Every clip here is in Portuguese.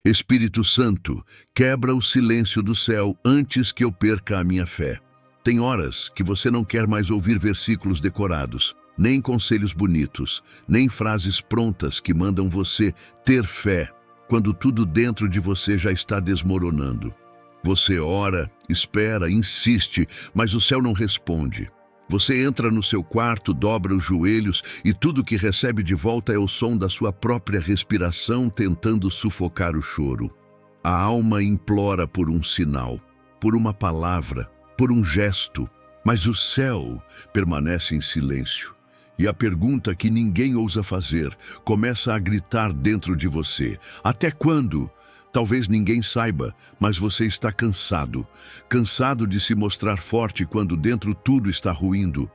Espírito Santo, quebra o silêncio do céu antes que eu perca a minha fé. Tem horas que você não quer mais ouvir versículos decorados, nem conselhos bonitos, nem frases prontas que mandam você ter fé, quando tudo dentro de você já está desmoronando. Você ora, espera, insiste, mas o céu não responde. Você entra no seu quarto, dobra os joelhos e tudo que recebe de volta é o som da sua própria respiração tentando sufocar o choro. A alma implora por um sinal, por uma palavra, por um gesto, mas o céu permanece em silêncio. E a pergunta que ninguém ousa fazer começa a gritar dentro de você. Até quando? Talvez ninguém saiba, mas você está cansado. Cansado de se mostrar forte quando dentro tudo está ruindo.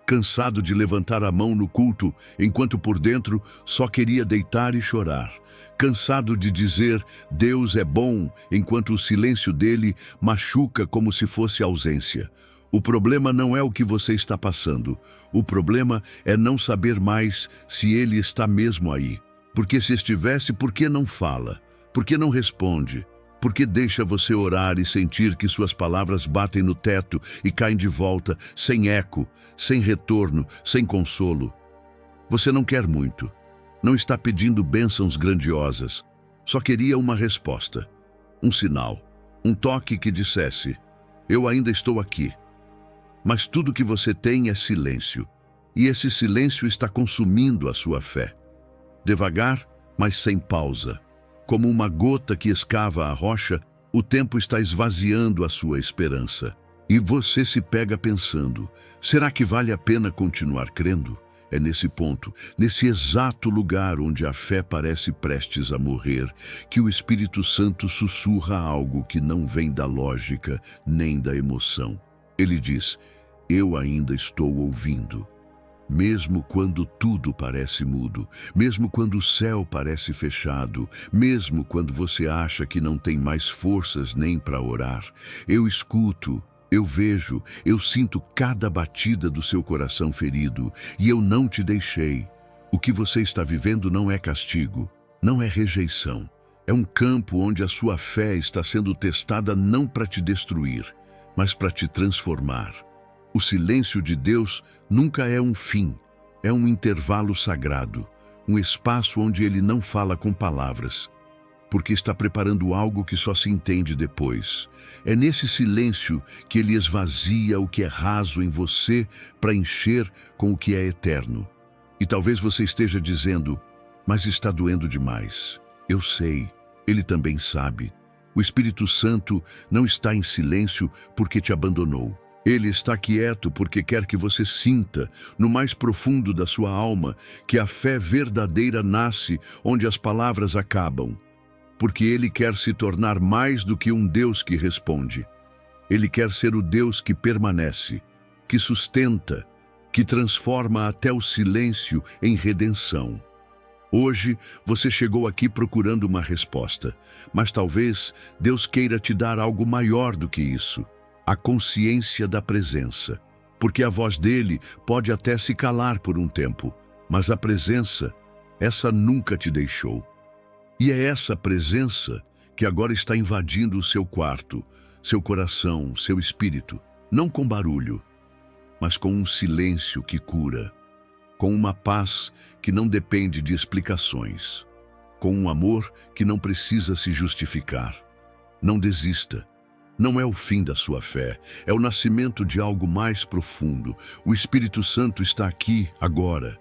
Cansado de levantar a mão no culto, enquanto por dentro só queria deitar e chorar. Cansado de dizer, Deus é bom, enquanto o silêncio dele machuca como se fosse ausência. O problema não é o que você está passando. O problema é não saber mais se ele está mesmo aí. Porque se estivesse, por que não fala? Por que não responde? Por que deixa você orar e sentir que suas palavras batem no teto e caem de volta, sem eco, sem retorno, sem consolo? Você não quer muito. Não está pedindo bênçãos grandiosas. Só queria uma resposta. Um sinal. Um toque que dissesse, eu ainda estou aqui. Mas tudo que você tem é silêncio. E esse silêncio está consumindo a sua fé. Devagar, mas sem pausa. Como uma gota que escava a rocha, o tempo está esvaziando a sua esperança. E você se pega pensando, será que vale a pena continuar crendo? É nesse ponto, nesse exato lugar onde a fé parece prestes a morrer, que o Espírito Santo sussurra algo que não vem da lógica nem da emoção. Ele diz, eu ainda estou ouvindo. Mesmo quando tudo parece mudo, mesmo quando o céu parece fechado, mesmo quando você acha que não tem mais forças nem para orar, eu escuto, eu vejo, eu sinto cada batida do seu coração ferido e eu não te deixei. O que você está vivendo não é castigo, não é rejeição. É um campo onde a sua fé está sendo testada não para te destruir, mas para te transformar. O silêncio de Deus nunca é um fim, é um intervalo sagrado, um espaço onde Ele não fala com palavras, porque está preparando algo que só se entende depois. É nesse silêncio que Ele esvazia o que é raso em você para encher com o que é eterno. E talvez você esteja dizendo, mas está doendo demais. Eu sei, Ele também sabe. O Espírito Santo não está em silêncio porque te abandonou. Ele está quieto porque quer que você sinta, no mais profundo da sua alma, que a fé verdadeira nasce onde as palavras acabam. Porque Ele quer se tornar mais do que um Deus que responde. Ele quer ser o Deus que permanece, que sustenta, que transforma até o silêncio em redenção. Hoje, você chegou aqui procurando uma resposta, mas talvez Deus queira te dar algo maior do que isso. A consciência da presença, porque a voz dele pode até se calar por um tempo, mas a presença, essa nunca te deixou. E é essa presença que agora está invadindo o seu quarto, seu coração, seu espírito, não com barulho, mas com um silêncio que cura, com uma paz que não depende de explicações, com um amor que não precisa se justificar. Não desista. Não é o fim da sua fé, é o nascimento de algo mais profundo. O Espírito Santo está aqui, agora,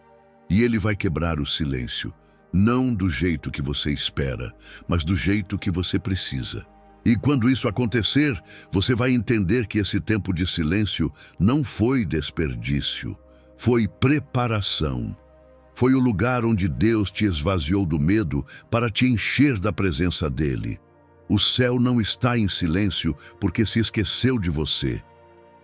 e ele vai quebrar o silêncio, não do jeito que você espera, mas do jeito que você precisa. E quando isso acontecer, você vai entender que esse tempo de silêncio não foi desperdício, foi preparação. Foi o lugar onde Deus te esvaziou do medo para te encher da presença dele. O céu não está em silêncio porque se esqueceu de você.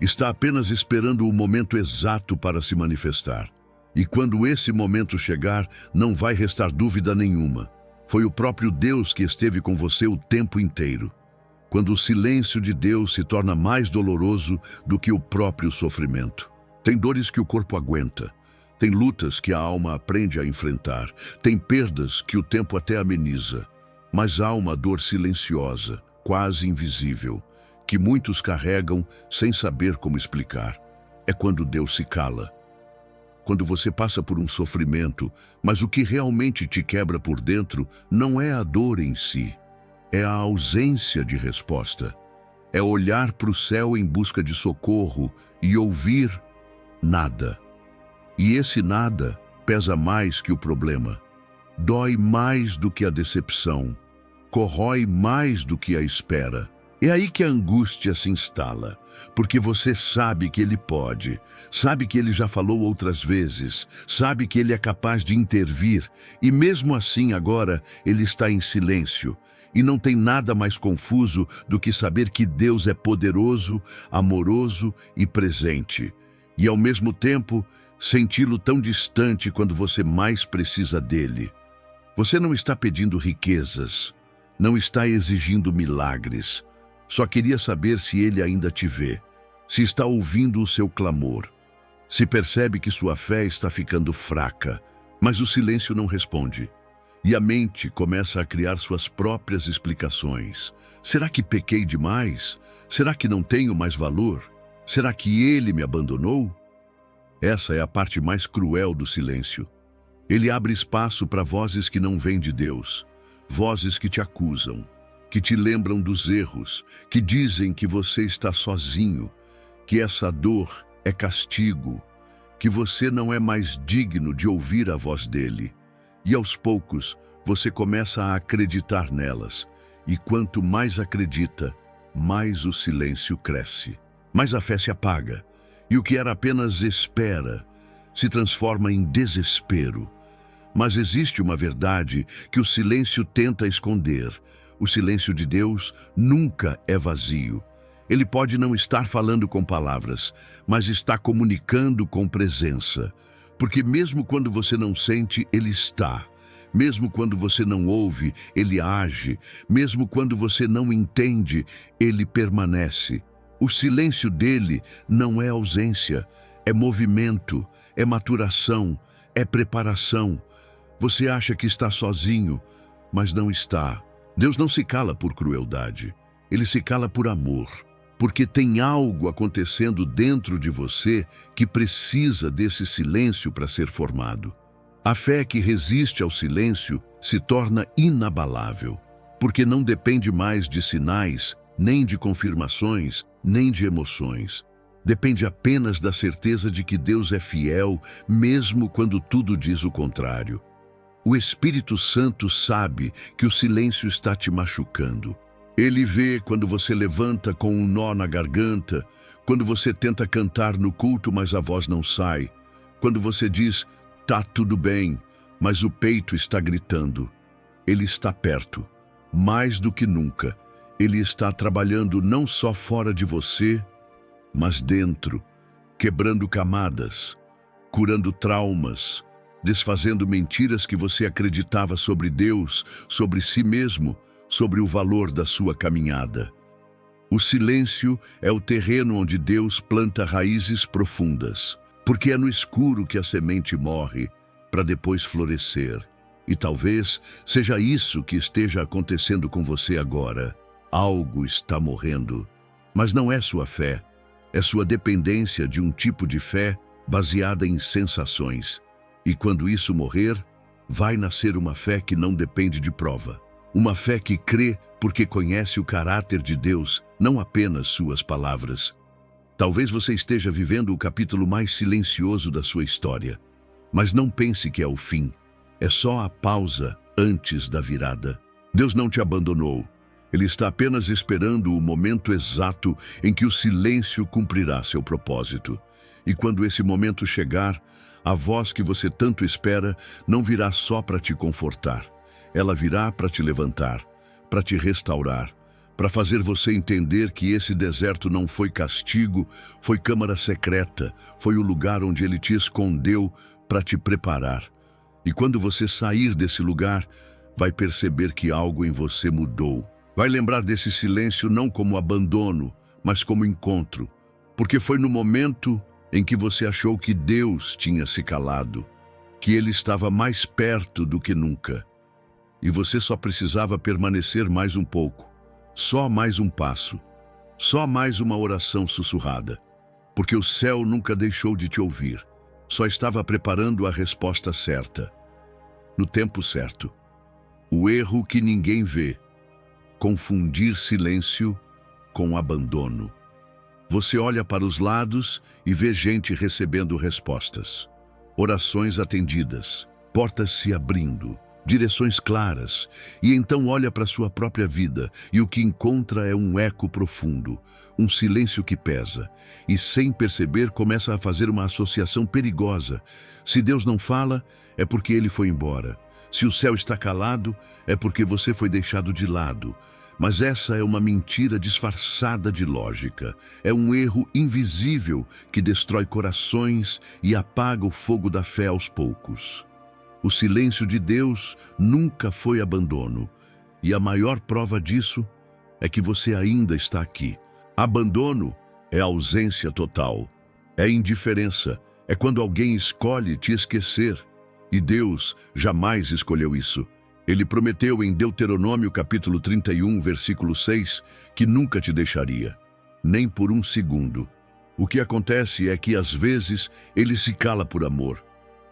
Está apenas esperando o momento exato para se manifestar. E quando esse momento chegar, não vai restar dúvida nenhuma. Foi o próprio Deus que esteve com você o tempo inteiro. Quando o silêncio de Deus se torna mais doloroso do que o próprio sofrimento. Tem dores que o corpo aguenta. Tem lutas que a alma aprende a enfrentar. Tem perdas que o tempo até ameniza. Mas há uma dor silenciosa, quase invisível, que muitos carregam sem saber como explicar. É quando Deus se cala. Quando você passa por um sofrimento, mas o que realmente te quebra por dentro não é a dor em si, é a ausência de resposta. É olhar para o céu em busca de socorro e ouvir nada. E esse nada pesa mais que o problema, dói mais do que a decepção, corrói mais do que a espera. É aí que a angústia se instala, porque você sabe que Ele pode, sabe que Ele já falou outras vezes, sabe que Ele é capaz de intervir, e mesmo assim agora Ele está em silêncio. E não tem nada mais confuso do que saber que Deus é poderoso, amoroso e presente. E ao mesmo tempo, senti-lo tão distante quando você mais precisa dele. Você não está pedindo riquezas, não está exigindo milagres. Só queria saber se Ele ainda te vê, se está ouvindo o seu clamor, se percebe que sua fé está ficando fraca, mas o silêncio não responde. E a mente começa a criar suas próprias explicações. Será que pequei demais? Será que não tenho mais valor? Será que Ele me abandonou? Essa é a parte mais cruel do silêncio. Ele abre espaço para vozes que não vêm de Deus, vozes que te acusam, que te lembram dos erros, que dizem que você está sozinho, que essa dor é castigo, que você não é mais digno de ouvir a voz dele. E aos poucos, você começa a acreditar nelas. E quanto mais acredita, mais o silêncio cresce. Mais a fé se apaga. E o que era apenas espera se transforma em desespero. Mas existe uma verdade que o silêncio tenta esconder. O silêncio de Deus nunca é vazio. Ele pode não estar falando com palavras, mas está comunicando com presença. Porque mesmo quando você não sente, Ele está. Mesmo quando você não ouve, Ele age. Mesmo quando você não entende, Ele permanece. O silêncio dele não é ausência, é movimento, é maturação, é preparação. Você acha que está sozinho, mas não está. Deus não se cala por crueldade, Ele se cala por amor, porque tem algo acontecendo dentro de você que precisa desse silêncio para ser formado. A fé que resiste ao silêncio se torna inabalável, porque não depende mais de sinais, nem de confirmações, nem de emoções. Depende apenas da certeza de que Deus é fiel, mesmo quando tudo diz o contrário. O Espírito Santo sabe que o silêncio está te machucando. Ele vê quando você levanta com um nó na garganta, quando você tenta cantar no culto, mas a voz não sai, quando você diz, tá tudo bem, mas o peito está gritando. Ele está perto, mais do que nunca. Ele está trabalhando não só fora de você, mas dentro, quebrando camadas, curando traumas, desfazendo mentiras que você acreditava sobre Deus, sobre si mesmo, sobre o valor da sua caminhada. O silêncio é o terreno onde Deus planta raízes profundas, porque é no escuro que a semente morre, para depois florescer. E talvez seja isso que esteja acontecendo com você agora. Algo está morrendo, mas não é sua fé, é sua dependência de um tipo de fé baseada em sensações. E quando isso morrer, vai nascer uma fé que não depende de prova. Uma fé que crê porque conhece o caráter de Deus, não apenas suas palavras. Talvez você esteja vivendo o capítulo mais silencioso da sua história, mas não pense que é o fim. É só a pausa antes da virada. Deus não te abandonou. Ele está apenas esperando o momento exato em que o silêncio cumprirá seu propósito. E quando esse momento chegar, a voz que você tanto espera não virá só para te confortar. Ela virá para te levantar, para te restaurar, para fazer você entender que esse deserto não foi castigo, foi câmara secreta, foi o lugar onde Ele te escondeu para te preparar. E quando você sair desse lugar, vai perceber que algo em você mudou. Vai lembrar desse silêncio não como abandono, mas como encontro, porque foi no momento em que você achou que Deus tinha se calado, que Ele estava mais perto do que nunca. e você só precisava permanecer mais um pouco, só mais um passo, só mais uma oração sussurrada, porque o céu nunca deixou de te ouvir, só estava preparando a resposta certa, no tempo certo. O erro que ninguém vê: confundir silêncio com abandono. Você olha para os lados e vê gente recebendo respostas, orações atendidas, portas se abrindo, direções claras, e então olha para sua própria vida e o que encontra é um eco profundo, um silêncio que pesa, e sem perceber começa a fazer uma associação perigosa. Se Deus não fala, é porque ele foi embora. Se o céu está calado, é porque você foi deixado de lado. Mas essa é uma mentira disfarçada de lógica. É um erro invisível que destrói corações e apaga o fogo da fé aos poucos. O silêncio de Deus nunca foi abandono, e a maior prova disso é que você ainda está aqui. Abandono é ausência total, é indiferença, é quando alguém escolhe te esquecer, e Deus jamais escolheu isso. Ele prometeu em Deuteronômio capítulo 31, versículo 6, que nunca te deixaria, nem por um segundo. O que acontece é que às vezes ele se cala por amor,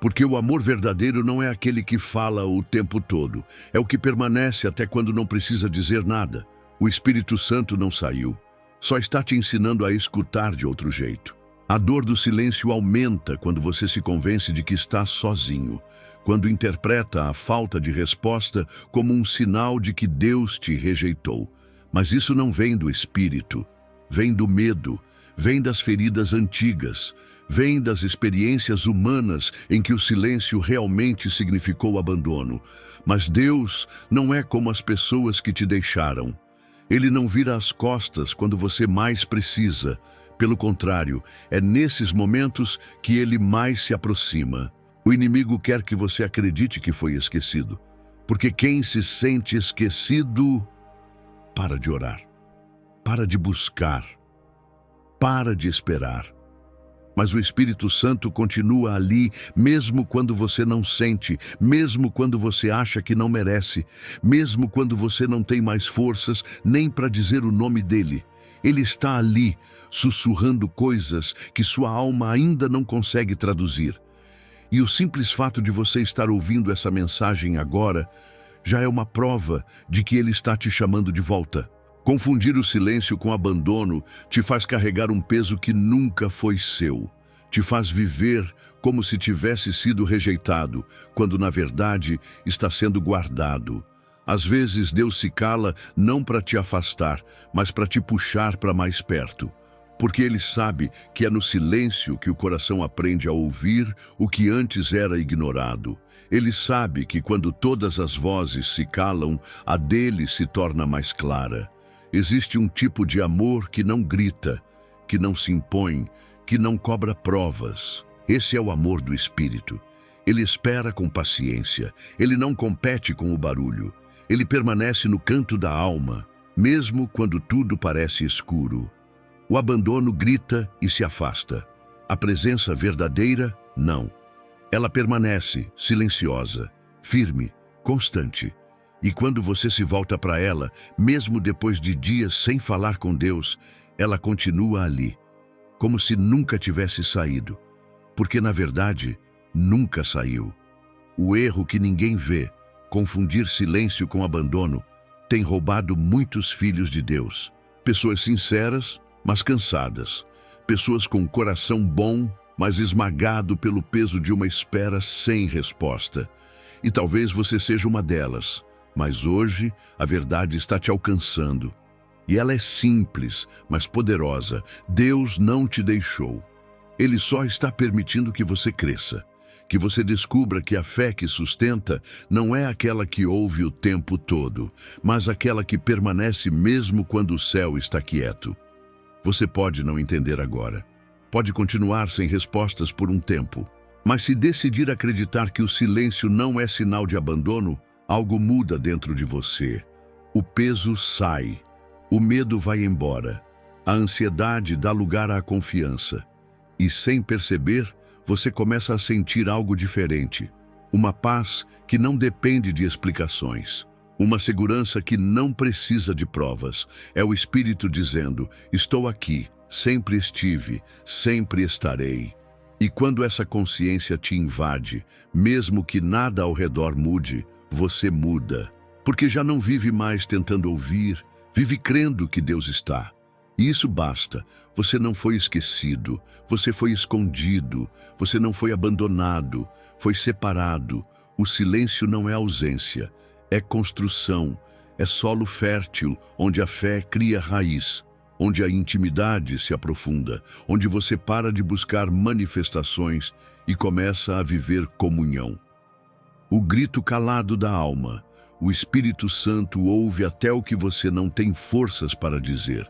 porque o amor verdadeiro não é aquele que fala o tempo todo, é o que permanece até quando não precisa dizer nada. O Espírito Santo não saiu, só está te ensinando a escutar de outro jeito. A dor do silêncio aumenta quando você se convence de que está sozinho, quando interpreta a falta de resposta como um sinal de que Deus te rejeitou. Mas isso não vem do Espírito, vem do medo, vem das feridas antigas, vem das experiências humanas em que o silêncio realmente significou abandono. Mas Deus não é como as pessoas que te deixaram. Ele não vira as costas quando você mais precisa. Pelo contrário, é nesses momentos que ele mais se aproxima. O inimigo quer que você acredite que foi esquecido, porque quem se sente esquecido, para de orar, para de buscar, para de esperar. Mas o Espírito Santo continua ali, mesmo quando você não sente, mesmo quando você acha que não merece, mesmo quando você não tem mais forças nem para dizer o nome dele. Ele está ali, sussurrando coisas que sua alma ainda não consegue traduzir. E o simples fato de você estar ouvindo essa mensagem agora já é uma prova de que ele está te chamando de volta. Confundir o silêncio com abandono te faz carregar um peso que nunca foi seu. Te faz viver como se tivesse sido rejeitado, quando na verdade está sendo guardado. Às vezes Deus se cala não para te afastar, mas para te puxar para mais perto. Porque ele sabe que é no silêncio que o coração aprende a ouvir o que antes era ignorado. Ele sabe que quando todas as vozes se calam, a dele se torna mais clara. Existe um tipo de amor que não grita, que não se impõe, que não cobra provas. Esse é o amor do Espírito. Ele espera com paciência, ele não compete com o barulho. Ele permanece no canto da alma, mesmo quando tudo parece escuro. O abandono grita e se afasta. A presença verdadeira, não. Ela permanece silenciosa, firme, constante. E quando você se volta para ela, mesmo depois de dias sem falar com Deus, ela continua ali, como se nunca tivesse saído. Porque, na verdade, nunca saiu. O erro que ninguém vê, confundir silêncio com abandono, tem roubado muitos filhos de Deus. Pessoas sinceras, mas cansadas. Pessoas com coração bom, mas esmagado pelo peso de uma espera sem resposta. E talvez você seja uma delas, mas hoje a verdade está te alcançando. E ela é simples, mas poderosa. Deus não te deixou. Ele só está permitindo que você cresça, que você descubra que a fé que sustenta não é aquela que ouve o tempo todo, mas aquela que permanece mesmo quando o céu está quieto. Você pode não entender agora, pode continuar sem respostas por um tempo, mas se decidir acreditar que o silêncio não é sinal de abandono, algo muda dentro de você. O peso sai, o medo vai embora, a ansiedade dá lugar à confiança. E sem perceber, você começa a sentir algo diferente. Uma paz que não depende de explicações. Uma segurança que não precisa de provas. É o Espírito dizendo: estou aqui, sempre estive, sempre estarei. E quando essa consciência te invade, mesmo que nada ao redor mude, você muda. Porque já não vive mais tentando ouvir, vive crendo que Deus está. E isso basta. Você não foi esquecido, você foi escondido, você não foi abandonado, foi separado. O silêncio não é ausência, é construção, é solo fértil onde a fé cria raiz, onde a intimidade se aprofunda, onde você para de buscar manifestações e começa a viver comunhão. O grito calado da alma, o Espírito Santo ouve até o que você não tem forças para dizer.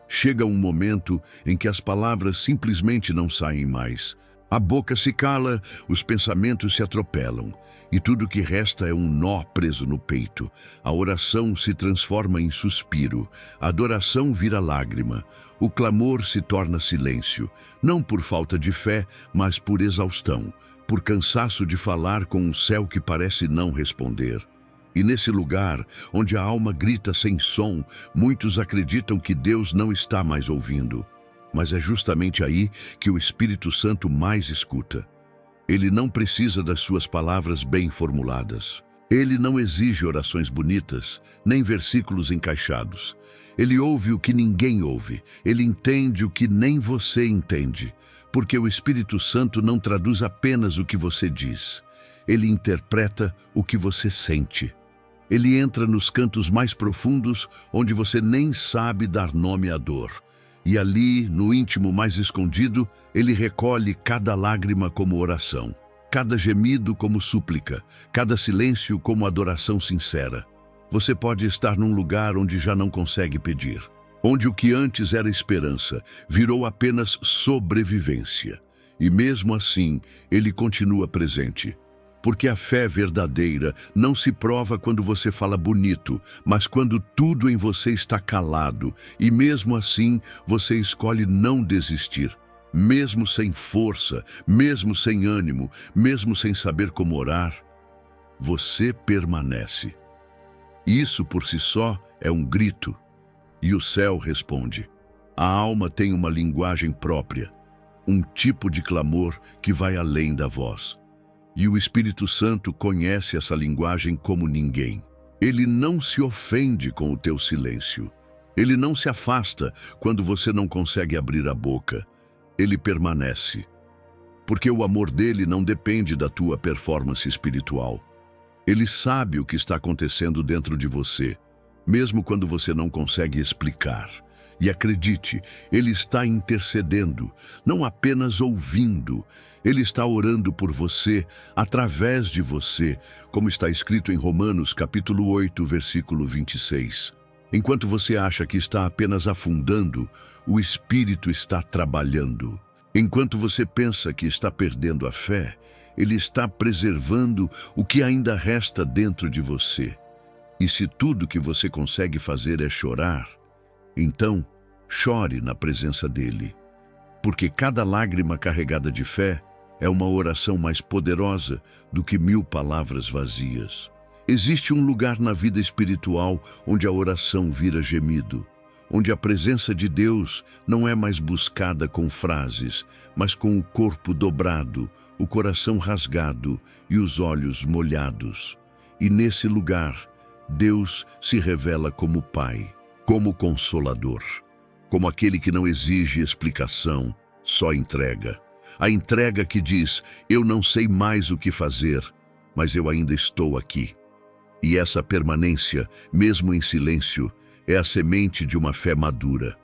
Chega um momento em que as palavras simplesmente não saem mais. A boca se cala, os pensamentos se atropelam, e tudo que resta é um nó preso no peito. A oração se transforma em suspiro, a adoração vira lágrima, o clamor se torna silêncio, não por falta de fé, mas por exaustão, por cansaço de falar com um céu que parece não responder. E nesse lugar, onde a alma grita sem som, muitos acreditam que Deus não está mais ouvindo. Mas é justamente aí que o Espírito Santo mais escuta. Ele não precisa das suas palavras bem formuladas. Ele não exige orações bonitas, nem versículos encaixados. Ele ouve o que ninguém ouve. Ele entende o que nem você entende. Porque o Espírito Santo não traduz apenas o que você diz. Ele interpreta o que você sente. Ele entra nos cantos mais profundos, onde você nem sabe dar nome à dor. E ali, no íntimo mais escondido, ele recolhe cada lágrima como oração, cada gemido como súplica, cada silêncio como adoração sincera. Você pode estar num lugar onde já não consegue pedir, onde o que antes era esperança virou apenas sobrevivência. E mesmo assim, ele continua presente. Porque a fé verdadeira não se prova quando você fala bonito, mas quando tudo em você está calado, e mesmo assim você escolhe não desistir. Mesmo sem força, mesmo sem ânimo, mesmo sem saber como orar, você permanece. Isso por si só é um grito, e o céu responde. A alma tem uma linguagem própria, um tipo de clamor que vai além da voz. E o Espírito Santo conhece essa linguagem como ninguém. Ele não se ofende com o teu silêncio. Ele não se afasta quando você não consegue abrir a boca. Ele permanece. Porque o amor dele não depende da tua performance espiritual. Ele sabe o que está acontecendo dentro de você, mesmo quando você não consegue explicar. E acredite, ele está intercedendo, não apenas ouvindo. Ele está orando por você, através de você, como está escrito em Romanos capítulo 8, versículo 26. Enquanto você acha que está apenas afundando, o Espírito está trabalhando. Enquanto você pensa que está perdendo a fé, ele está preservando o que ainda resta dentro de você. E se tudo que você consegue fazer é chorar, então chore na presença dele. Porque cada lágrima carregada de fé é uma oração mais poderosa do que 1000 palavras vazias. Existe um lugar na vida espiritual onde a oração vira gemido, onde a presença de Deus não é mais buscada com frases, mas com o corpo dobrado, o coração rasgado e os olhos molhados. E nesse lugar, Deus se revela como Pai, como Consolador, como aquele que não exige explicação, só entrega. A entrega que diz: eu não sei mais o que fazer, mas eu ainda estou aqui. E essa permanência, mesmo em silêncio, é a semente de uma fé madura.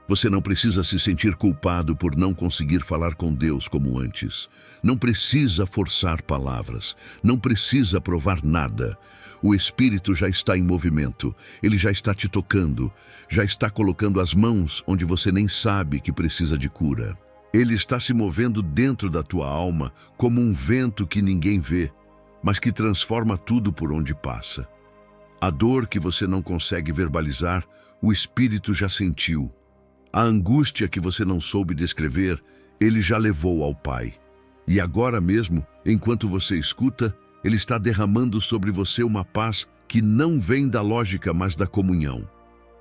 Você não precisa se sentir culpado por não conseguir falar com Deus como antes. Não precisa forçar palavras. Não precisa provar nada. O Espírito já está em movimento. Ele já está te tocando. Já está colocando as mãos onde você nem sabe que precisa de cura. Ele está se movendo dentro da tua alma como um vento que ninguém vê, mas que transforma tudo por onde passa. A dor que você não consegue verbalizar, o Espírito já sentiu. A angústia que você não soube descrever, ele já levou ao Pai. E agora mesmo, Enquanto você escuta, Ele está derramando sobre você uma paz que não vem da lógica, mas da comunhão.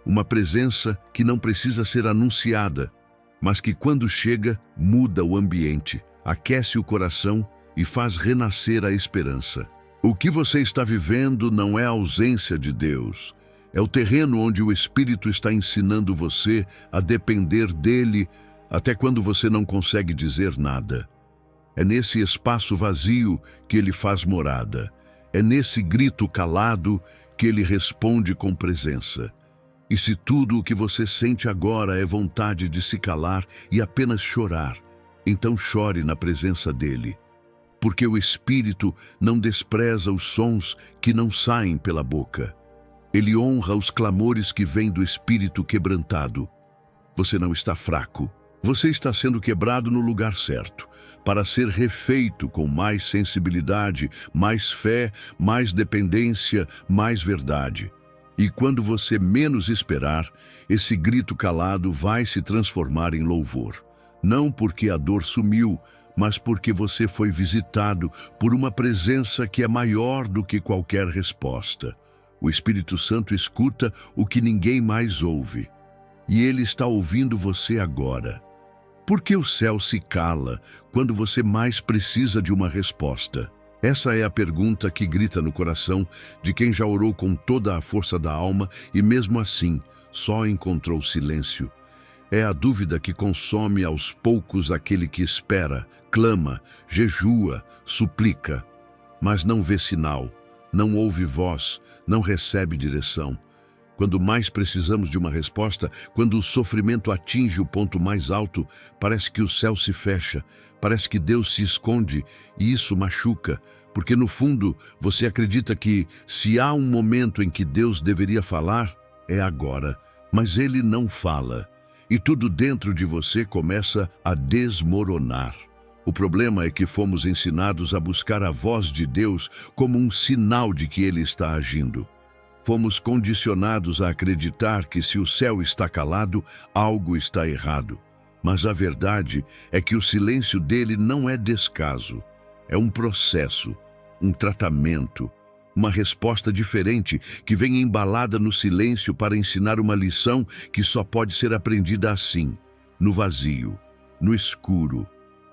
Uma presença que não precisa ser anunciada, mas que quando chega, muda o ambiente, aquece o coração e faz renascer a esperança. O que você está vivendo não é a ausência de Deus. É o terreno onde o Espírito está ensinando você a depender dele até quando você não consegue dizer nada. É nesse espaço vazio que ele faz morada. É nesse grito calado que ele responde com presença. E se tudo o que você sente agora é vontade de se calar e apenas chorar, então chore na presença dele. Porque o Espírito não despreza os sons que não saem pela boca. Ele honra os clamores que vêm do espírito quebrantado. Você não está fraco. Você está sendo quebrado no lugar certo, para ser refeito com mais sensibilidade, mais fé, mais dependência, mais verdade. E quando você menos esperar, esse grito calado vai se transformar em louvor. Não porque a dor sumiu, mas porque você foi visitado por uma presença que é maior do que qualquer resposta. O Espírito Santo escuta o que ninguém mais ouve. E ele está ouvindo você agora. Por que o céu se cala quando você mais precisa de uma resposta? Essa é a pergunta que grita no coração de quem já orou com toda a força da alma e mesmo assim só encontrou silêncio. É a dúvida que consome aos poucos aquele que espera, clama, jejua, suplica, mas não vê sinal, não ouve voz, não recebe direção. Quando mais precisamos de uma resposta, quando o sofrimento atinge o ponto mais alto, parece que o céu se fecha, parece que Deus se esconde, e isso machuca, porque no fundo você acredita que, se há um momento em que Deus deveria falar, é agora, mas Ele não fala, e tudo dentro de você começa a desmoronar. O problema é que fomos ensinados a buscar a voz de Deus como um sinal de que Ele está agindo. Fomos condicionados a acreditar que se o céu está calado, algo está errado. Mas a verdade é que o silêncio dele não é descaso. É um processo, um tratamento, uma resposta diferente que vem embalada no silêncio para ensinar uma lição que só pode ser aprendida assim, no vazio, no escuro,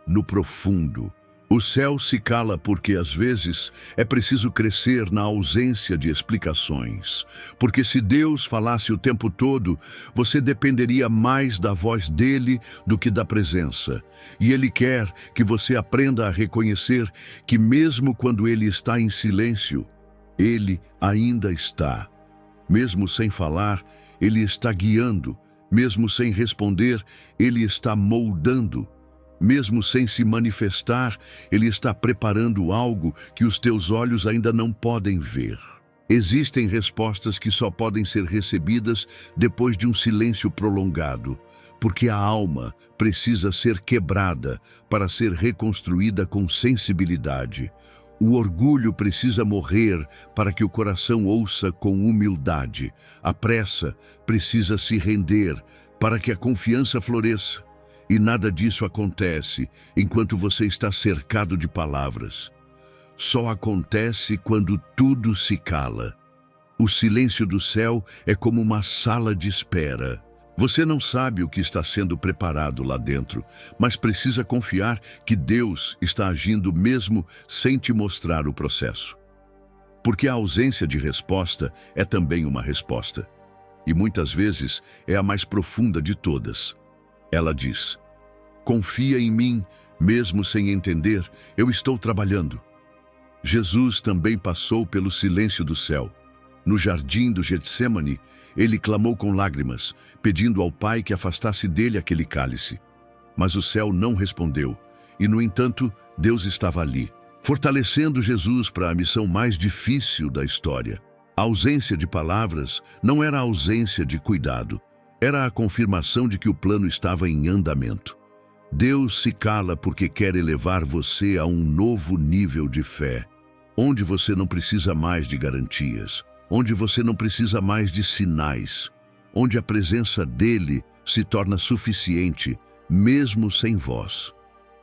no profundo. O céu se cala porque, às vezes, é preciso crescer na ausência de explicações. Porque se Deus falasse o tempo todo, você dependeria mais da voz dele do que da presença. E ele quer que você aprenda a reconhecer que mesmo quando ele está em silêncio, ele ainda está. Mesmo sem falar, ele está guiando. Mesmo sem responder, ele está moldando. Mesmo sem se manifestar, ele está preparando algo que os teus olhos ainda não podem ver. Existem respostas que só podem ser recebidas depois de um silêncio prolongado, porque a alma precisa ser quebrada para ser reconstruída com sensibilidade. O orgulho precisa morrer para que o coração ouça com humildade. A pressa precisa se render para que a confiança floresça. E nada disso acontece enquanto você está cercado de palavras. Só acontece quando tudo se cala. O silêncio do céu é como uma sala de espera. Você não sabe o que está sendo preparado lá dentro, mas precisa confiar que Deus está agindo mesmo sem te mostrar o processo. Porque a ausência de resposta é também uma resposta. E muitas vezes é a mais profunda de todas. Ela diz: confia em mim, mesmo sem entender, eu estou trabalhando. Jesus também passou pelo silêncio do céu. No jardim do Getsêmani, ele clamou com lágrimas, pedindo ao Pai que afastasse dele aquele cálice. Mas o céu não respondeu, e no entanto, Deus estava ali, fortalecendo Jesus para a missão mais difícil da história. A ausência de palavras não era a ausência de cuidado. Era a confirmação de que o plano estava em andamento. Deus se cala porque quer elevar você a um novo nível de fé, onde você não precisa mais de garantias, onde você não precisa mais de sinais, onde a presença dele se torna suficiente, mesmo sem voz.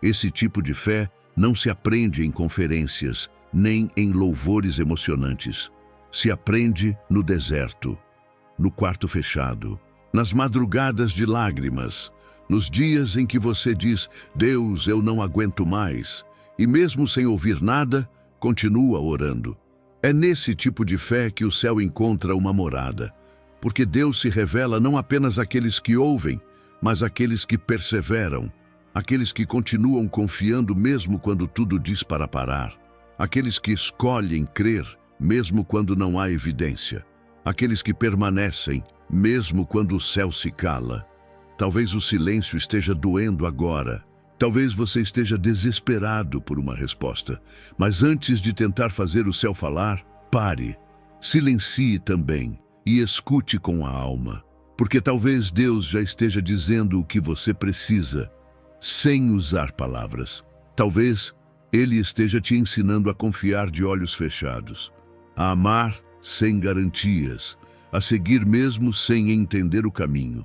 Esse tipo de fé não se aprende em conferências, nem em louvores emocionantes. Se aprende no deserto, no quarto fechado, nas madrugadas de lágrimas, nos dias em que você diz: Deus, eu não aguento mais, e mesmo sem ouvir nada, continua orando. É nesse tipo de fé que o céu encontra uma morada, porque Deus se revela não apenas àqueles que ouvem, mas àqueles que perseveram, aqueles que continuam confiando mesmo quando tudo diz para parar, aqueles que escolhem crer mesmo quando não há evidência, aqueles que permanecem mesmo quando o céu se cala. Talvez o silêncio esteja doendo agora. Talvez você esteja desesperado por uma resposta. Mas antes de tentar fazer o céu falar, pare, silencie também e escute com a alma. Porque talvez Deus já esteja dizendo o que você precisa, sem usar palavras. Talvez Ele esteja te ensinando a confiar de olhos fechados, a amar sem garantias, a seguir mesmo sem entender o caminho.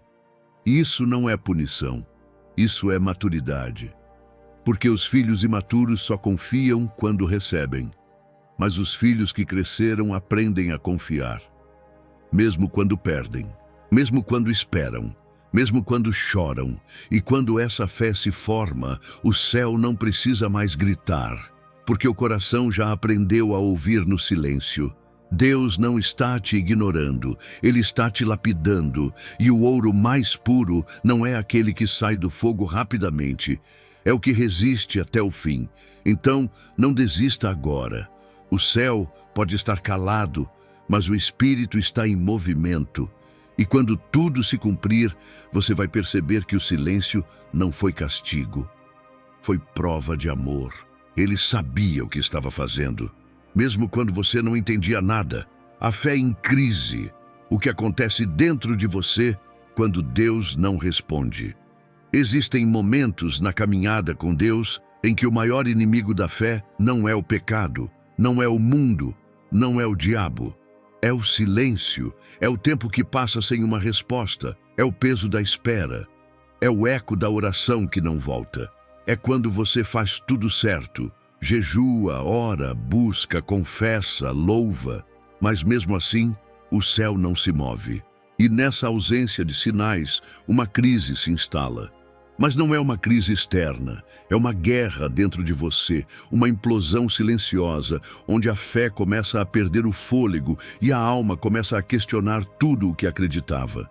Isso não é punição, isso é maturidade. Porque os filhos imaturos só confiam quando recebem, mas os filhos que cresceram aprendem a confiar, mesmo quando perdem, mesmo quando esperam, mesmo quando choram. E quando essa fé se forma, o céu não precisa mais gritar, porque o coração já aprendeu a ouvir no silêncio. Deus não está te ignorando, Ele está te lapidando, e o ouro mais puro não é aquele que sai do fogo rapidamente, é o que resiste até o fim. Então, não desista agora. O céu pode estar calado, mas o Espírito está em movimento. E quando tudo se cumprir, você vai perceber que o silêncio não foi castigo, foi prova de amor. Ele sabia o que estava fazendo. Mesmo quando você não entendia nada, a fé em crise, o que acontece dentro de você quando Deus não responde. Existem momentos na caminhada com Deus em que o maior inimigo da fé não é o pecado, não é o mundo, não é o diabo. É o silêncio, é o tempo que passa sem uma resposta, é o peso da espera, é o eco da oração que não volta. É quando você faz tudo certo, jejua, ora, busca, confessa, louva, mas mesmo assim, o céu não se move. E nessa ausência de sinais, uma crise se instala. Mas não é uma crise externa, é uma guerra dentro de você, uma implosão silenciosa, onde a fé começa a perder o fôlego e a alma começa a questionar tudo o que acreditava.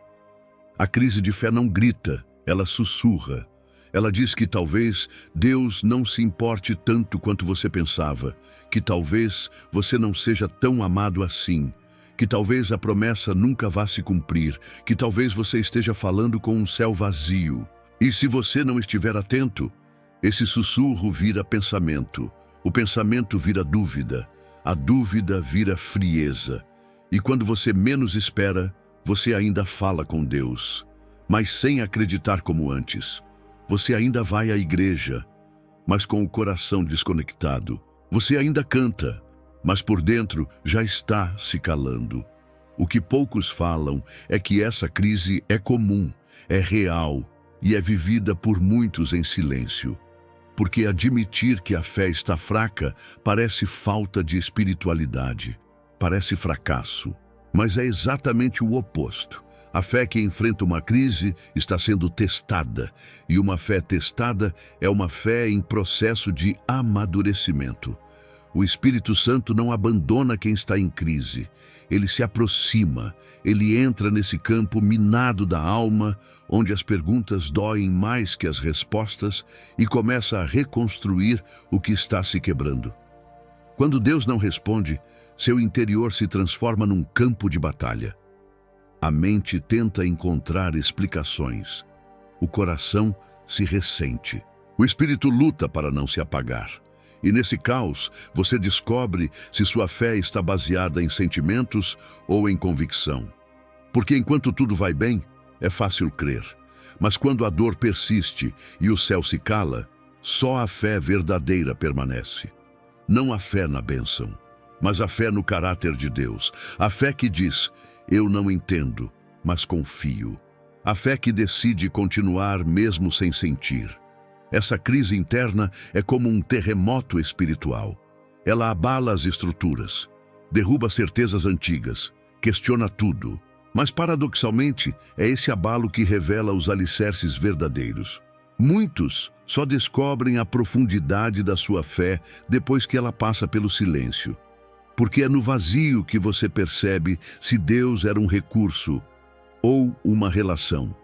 A crise de fé não grita, ela sussurra. Ela diz que talvez Deus não se importe tanto quanto você pensava, que talvez você não seja tão amado assim, que talvez a promessa nunca vá se cumprir, que talvez você esteja falando com um céu vazio. E se você não estiver atento, esse sussurro vira pensamento, o pensamento vira dúvida, a dúvida vira frieza. E quando você menos espera, você ainda fala com Deus, mas sem acreditar como antes. Você ainda vai à igreja, mas com o coração desconectado. Você ainda canta, mas por dentro já está se calando. O que poucos falam é que essa crise é comum, é real e é vivida por muitos em silêncio. Porque admitir que a fé está fraca parece falta de espiritualidade, parece fracasso. Mas é exatamente o oposto. A fé que enfrenta uma crise está sendo testada, e uma fé testada é uma fé em processo de amadurecimento. O Espírito Santo não abandona quem está em crise. Ele se aproxima, ele entra nesse campo minado da alma, onde as perguntas doem mais que as respostas, e começa a reconstruir o que está se quebrando. Quando Deus não responde, seu interior se transforma num campo de batalha. A mente tenta encontrar explicações. O coração se ressente. O espírito luta para não se apagar. E nesse caos, você descobre se sua fé está baseada em sentimentos ou em convicção. Porque enquanto tudo vai bem, é fácil crer. Mas quando a dor persiste e o céu se cala, só a fé verdadeira permanece. Não a fé na bênção, mas a fé no caráter de Deus. A fé que diz: eu não entendo, mas confio. A fé que decide continuar mesmo sem sentir. Essa crise interna é como um terremoto espiritual. Ela abala as estruturas, derruba certezas antigas, questiona tudo. Mas, paradoxalmente, é esse abalo que revela os alicerces verdadeiros. Muitos só descobrem a profundidade da sua fé depois que ela passa pelo silêncio. Porque é no vazio que você percebe se Deus era um recurso ou uma relação.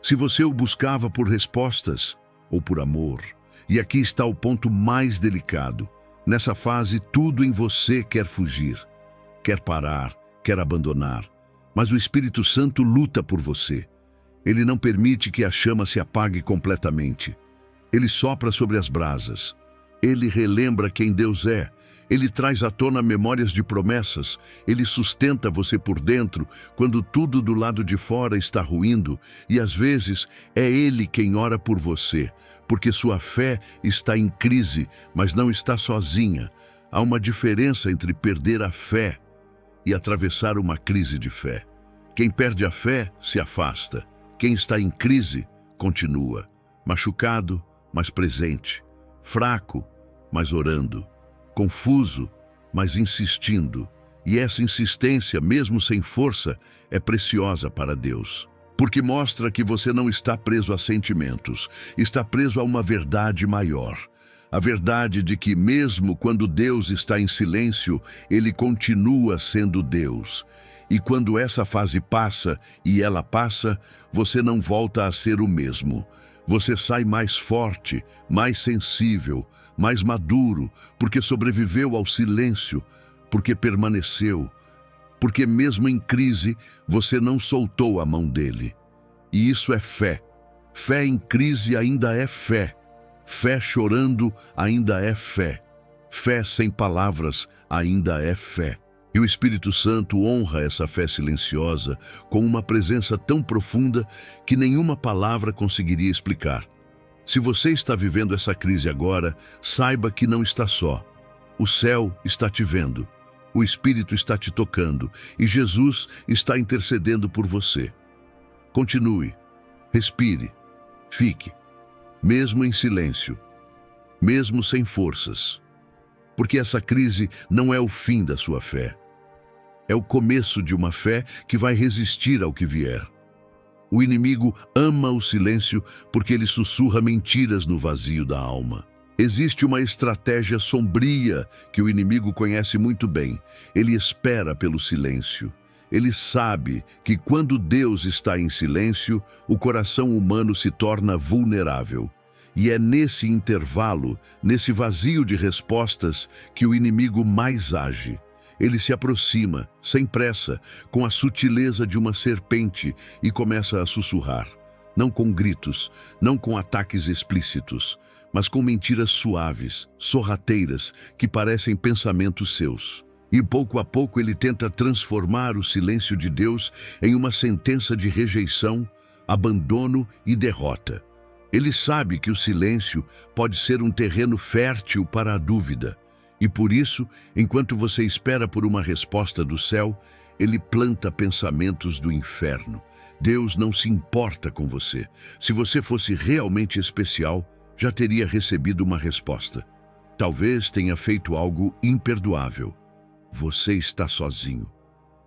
Se você o buscava por respostas ou por amor. E aqui está o ponto mais delicado. Nessa fase, tudo em você quer fugir, quer parar, quer abandonar. Mas o Espírito Santo luta por você. Ele não permite que a chama se apague completamente. Ele sopra sobre as brasas. Ele relembra quem Deus é. Ele traz à tona memórias de promessas. Ele sustenta você por dentro quando tudo do lado de fora está ruindo. E às vezes é Ele quem ora por você, porque sua fé está em crise, mas não está sozinha. Há uma diferença entre perder a fé e atravessar uma crise de fé. Quem perde a fé se afasta. Quem está em crise continua. Machucado, mas presente. Fraco, mas orando. Confuso, mas insistindo. E essa insistência, mesmo sem força, é preciosa para Deus. Porque mostra que você não está preso a sentimentos, está preso a uma verdade maior. A verdade de que mesmo quando Deus está em silêncio, Ele continua sendo Deus. E quando essa fase passa, e ela passa, você não volta a ser o mesmo. Você sai mais forte, mais sensível, mais maduro, porque sobreviveu ao silêncio, porque permaneceu, porque mesmo em crise, você não soltou a mão dele. E isso é fé. Fé em crise ainda é fé. Fé chorando ainda é fé. Fé sem palavras ainda é fé. E o Espírito Santo honra essa fé silenciosa com uma presença tão profunda que nenhuma palavra conseguiria explicar. Se você está vivendo essa crise agora, saiba que não está só. O céu está te vendo, o Espírito está te tocando e Jesus está intercedendo por você. Continue, respire, fique, mesmo em silêncio, mesmo sem forças. Porque essa crise não é o fim da sua fé. É o começo de uma fé que vai resistir ao que vier. O inimigo ama o silêncio porque ele sussurra mentiras no vazio da alma. Existe uma estratégia sombria que o inimigo conhece muito bem. Ele espera pelo silêncio. Ele sabe que quando Deus está em silêncio, o coração humano se torna vulnerável. E é nesse intervalo, nesse vazio de respostas, que o inimigo mais age. Ele se aproxima, sem pressa, com a sutileza de uma serpente e começa a sussurrar. Não com gritos, não com ataques explícitos, mas com mentiras suaves, sorrateiras, que parecem pensamentos seus. E pouco a pouco ele tenta transformar o silêncio de Deus em uma sentença de rejeição, abandono e derrota. Ele sabe que o silêncio pode ser um terreno fértil para a dúvida. E por isso, enquanto você espera por uma resposta do céu, ele planta pensamentos do inferno. Deus não se importa com você. Se você fosse realmente especial, já teria recebido uma resposta. Talvez tenha feito algo imperdoável. Você está sozinho.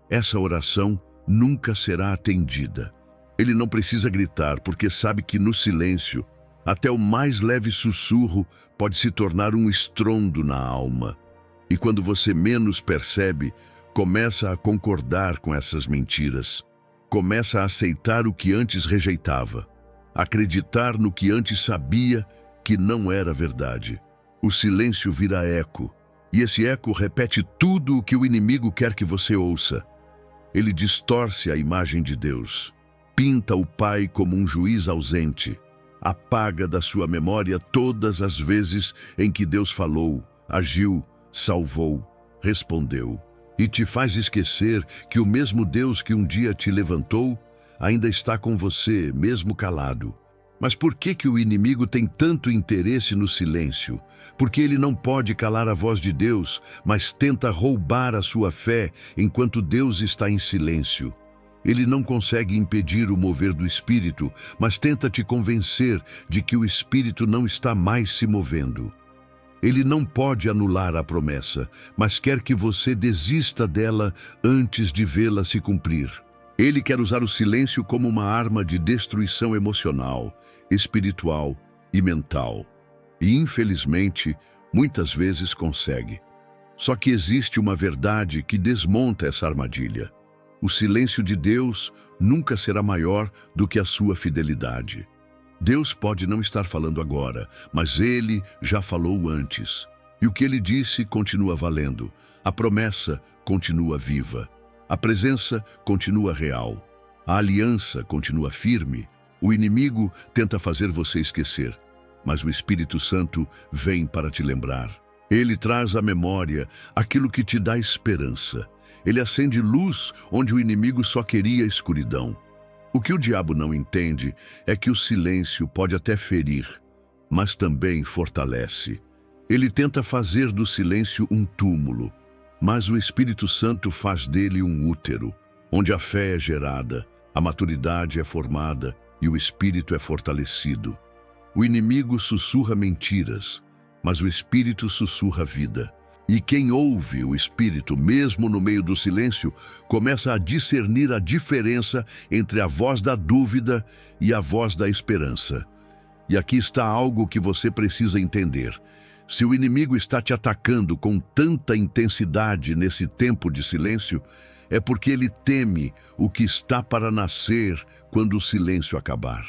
Essa oração nunca será atendida. Ele não precisa gritar, porque sabe que no silêncio, até o mais leve sussurro pode se tornar um estrondo na alma. E quando você menos percebe, começa a concordar com essas mentiras. Começa a aceitar o que antes rejeitava. Acreditar no que antes sabia que não era verdade. O silêncio vira eco. E esse eco repete tudo o que o inimigo quer que você ouça. Ele distorce a imagem de Deus. Pinta o Pai como um juiz ausente. Apaga da sua memória todas as vezes em que Deus falou, agiu, salvou, respondeu. E te faz esquecer que o mesmo Deus que um dia te levantou ainda está com você, mesmo calado. Mas por que o inimigo tem tanto interesse no silêncio? Porque ele não pode calar a voz de Deus, mas tenta roubar a sua fé enquanto Deus está em silêncio. Ele não consegue impedir o mover do Espírito, mas tenta te convencer de que o Espírito não está mais se movendo. Ele não pode anular a promessa, mas quer que você desista dela antes de vê-la se cumprir. Ele quer usar o silêncio como uma arma de destruição emocional, espiritual e mental. E, infelizmente, muitas vezes consegue. Só que existe uma verdade que desmonta essa armadilha. O silêncio de Deus nunca será maior do que a sua fidelidade. Deus pode não estar falando agora, mas Ele já falou antes. E o que Ele disse continua valendo. A promessa continua viva. A presença continua real. A aliança continua firme. O inimigo tenta fazer você esquecer, mas o Espírito Santo vem para te lembrar. Ele traz à memória aquilo que te dá esperança. Ele acende luz onde o inimigo só queria escuridão. O que o diabo não entende é que o silêncio pode até ferir, mas também fortalece. Ele tenta fazer do silêncio um túmulo, mas o Espírito Santo faz dele um útero, onde a fé é gerada, a maturidade é formada e o espírito é fortalecido. O inimigo sussurra mentiras, mas o Espírito sussurra vida. E quem ouve o Espírito, mesmo no meio do silêncio, começa a discernir a diferença entre a voz da dúvida e a voz da esperança. E aqui está algo que você precisa entender. Se o inimigo está te atacando com tanta intensidade nesse tempo de silêncio, é porque ele teme o que está para nascer quando o silêncio acabar.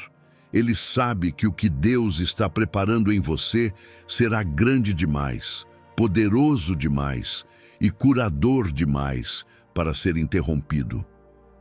Ele sabe que o que Deus está preparando em você será grande demais, poderoso demais e curador demais para ser interrompido.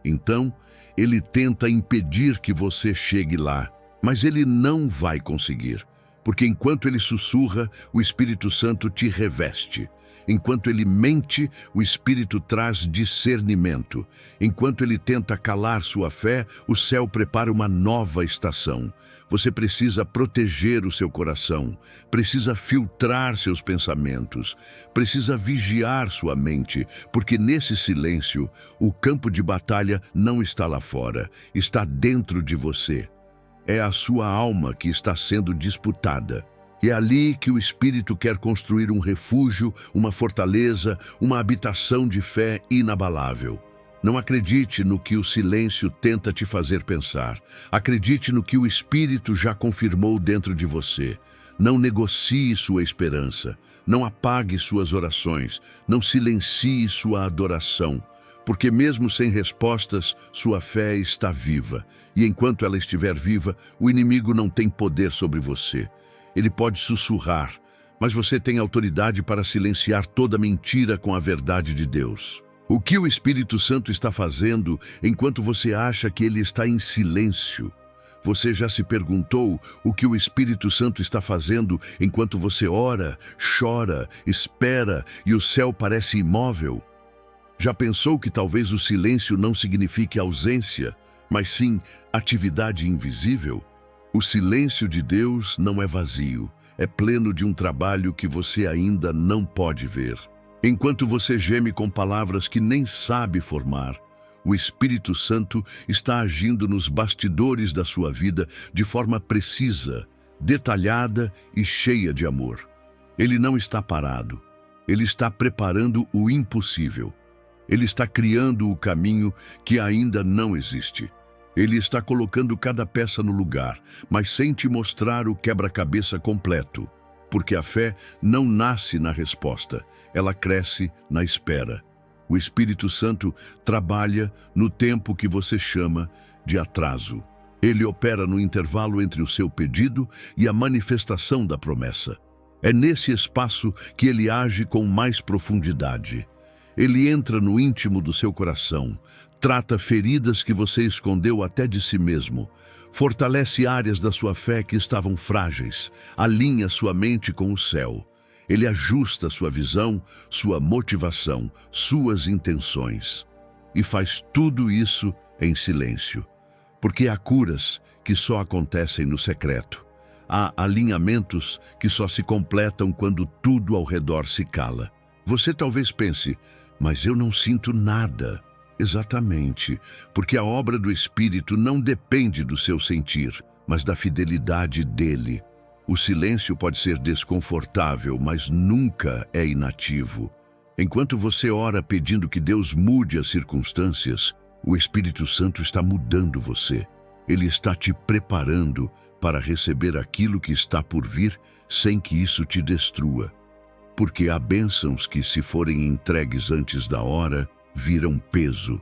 Então, ele tenta impedir que você chegue lá, mas ele não vai conseguir, porque enquanto ele sussurra, o Espírito Santo te reveste. Enquanto ele mente, o Espírito traz discernimento. Enquanto ele tenta calar sua fé, o céu prepara uma nova estação. Você precisa proteger o seu coração, precisa filtrar seus pensamentos, precisa vigiar sua mente, porque nesse silêncio, o campo de batalha não está lá fora, está dentro de você. É a sua alma que está sendo disputada. É ali que o Espírito quer construir um refúgio, uma fortaleza, uma habitação de fé inabalável. Não acredite no que o silêncio tenta te fazer pensar. Acredite no que o Espírito já confirmou dentro de você. Não negocie sua esperança. Não apague suas orações. Não silencie sua adoração. Porque mesmo sem respostas, sua fé está viva. E enquanto ela estiver viva, o inimigo não tem poder sobre você. Ele pode sussurrar, mas você tem autoridade para silenciar toda mentira com a verdade de Deus. O que o Espírito Santo está fazendo enquanto você acha que ele está em silêncio? Você já se perguntou o que o Espírito Santo está fazendo enquanto você ora, chora, espera e o céu parece imóvel? Já pensou que talvez o silêncio não signifique ausência, mas sim atividade invisível? O silêncio de Deus não é vazio, é pleno de um trabalho que você ainda não pode ver. Enquanto você geme com palavras que nem sabe formar, o Espírito Santo está agindo nos bastidores da sua vida de forma precisa, detalhada e cheia de amor. Ele não está parado, ele está preparando o impossível. Ele está criando o caminho que ainda não existe. Ele está colocando cada peça no lugar, mas sem te mostrar o quebra-cabeça completo. Porque a fé não nasce na resposta, ela cresce na espera. O Espírito Santo trabalha no tempo que você chama de atraso. Ele opera no intervalo entre o seu pedido e a manifestação da promessa. É nesse espaço que ele age com mais profundidade. Ele entra no íntimo do seu coração, trata feridas que você escondeu até de si mesmo, fortalece áreas da sua fé que estavam frágeis, alinha sua mente com o céu. Ele ajusta sua visão, sua motivação, suas intenções. E faz tudo isso em silêncio. Porque há curas que só acontecem no secreto. Há alinhamentos que só se completam quando tudo ao redor se cala. Você talvez pense, mas eu não sinto nada. Exatamente, porque a obra do Espírito não depende do seu sentir, mas da fidelidade dele. O silêncio pode ser desconfortável, mas nunca é inativo. Enquanto você ora pedindo que Deus mude as circunstâncias, o Espírito Santo está mudando você. Ele está te preparando para receber aquilo que está por vir sem que isso te destrua. Porque há bênçãos que, se forem entregues antes da hora, viram peso,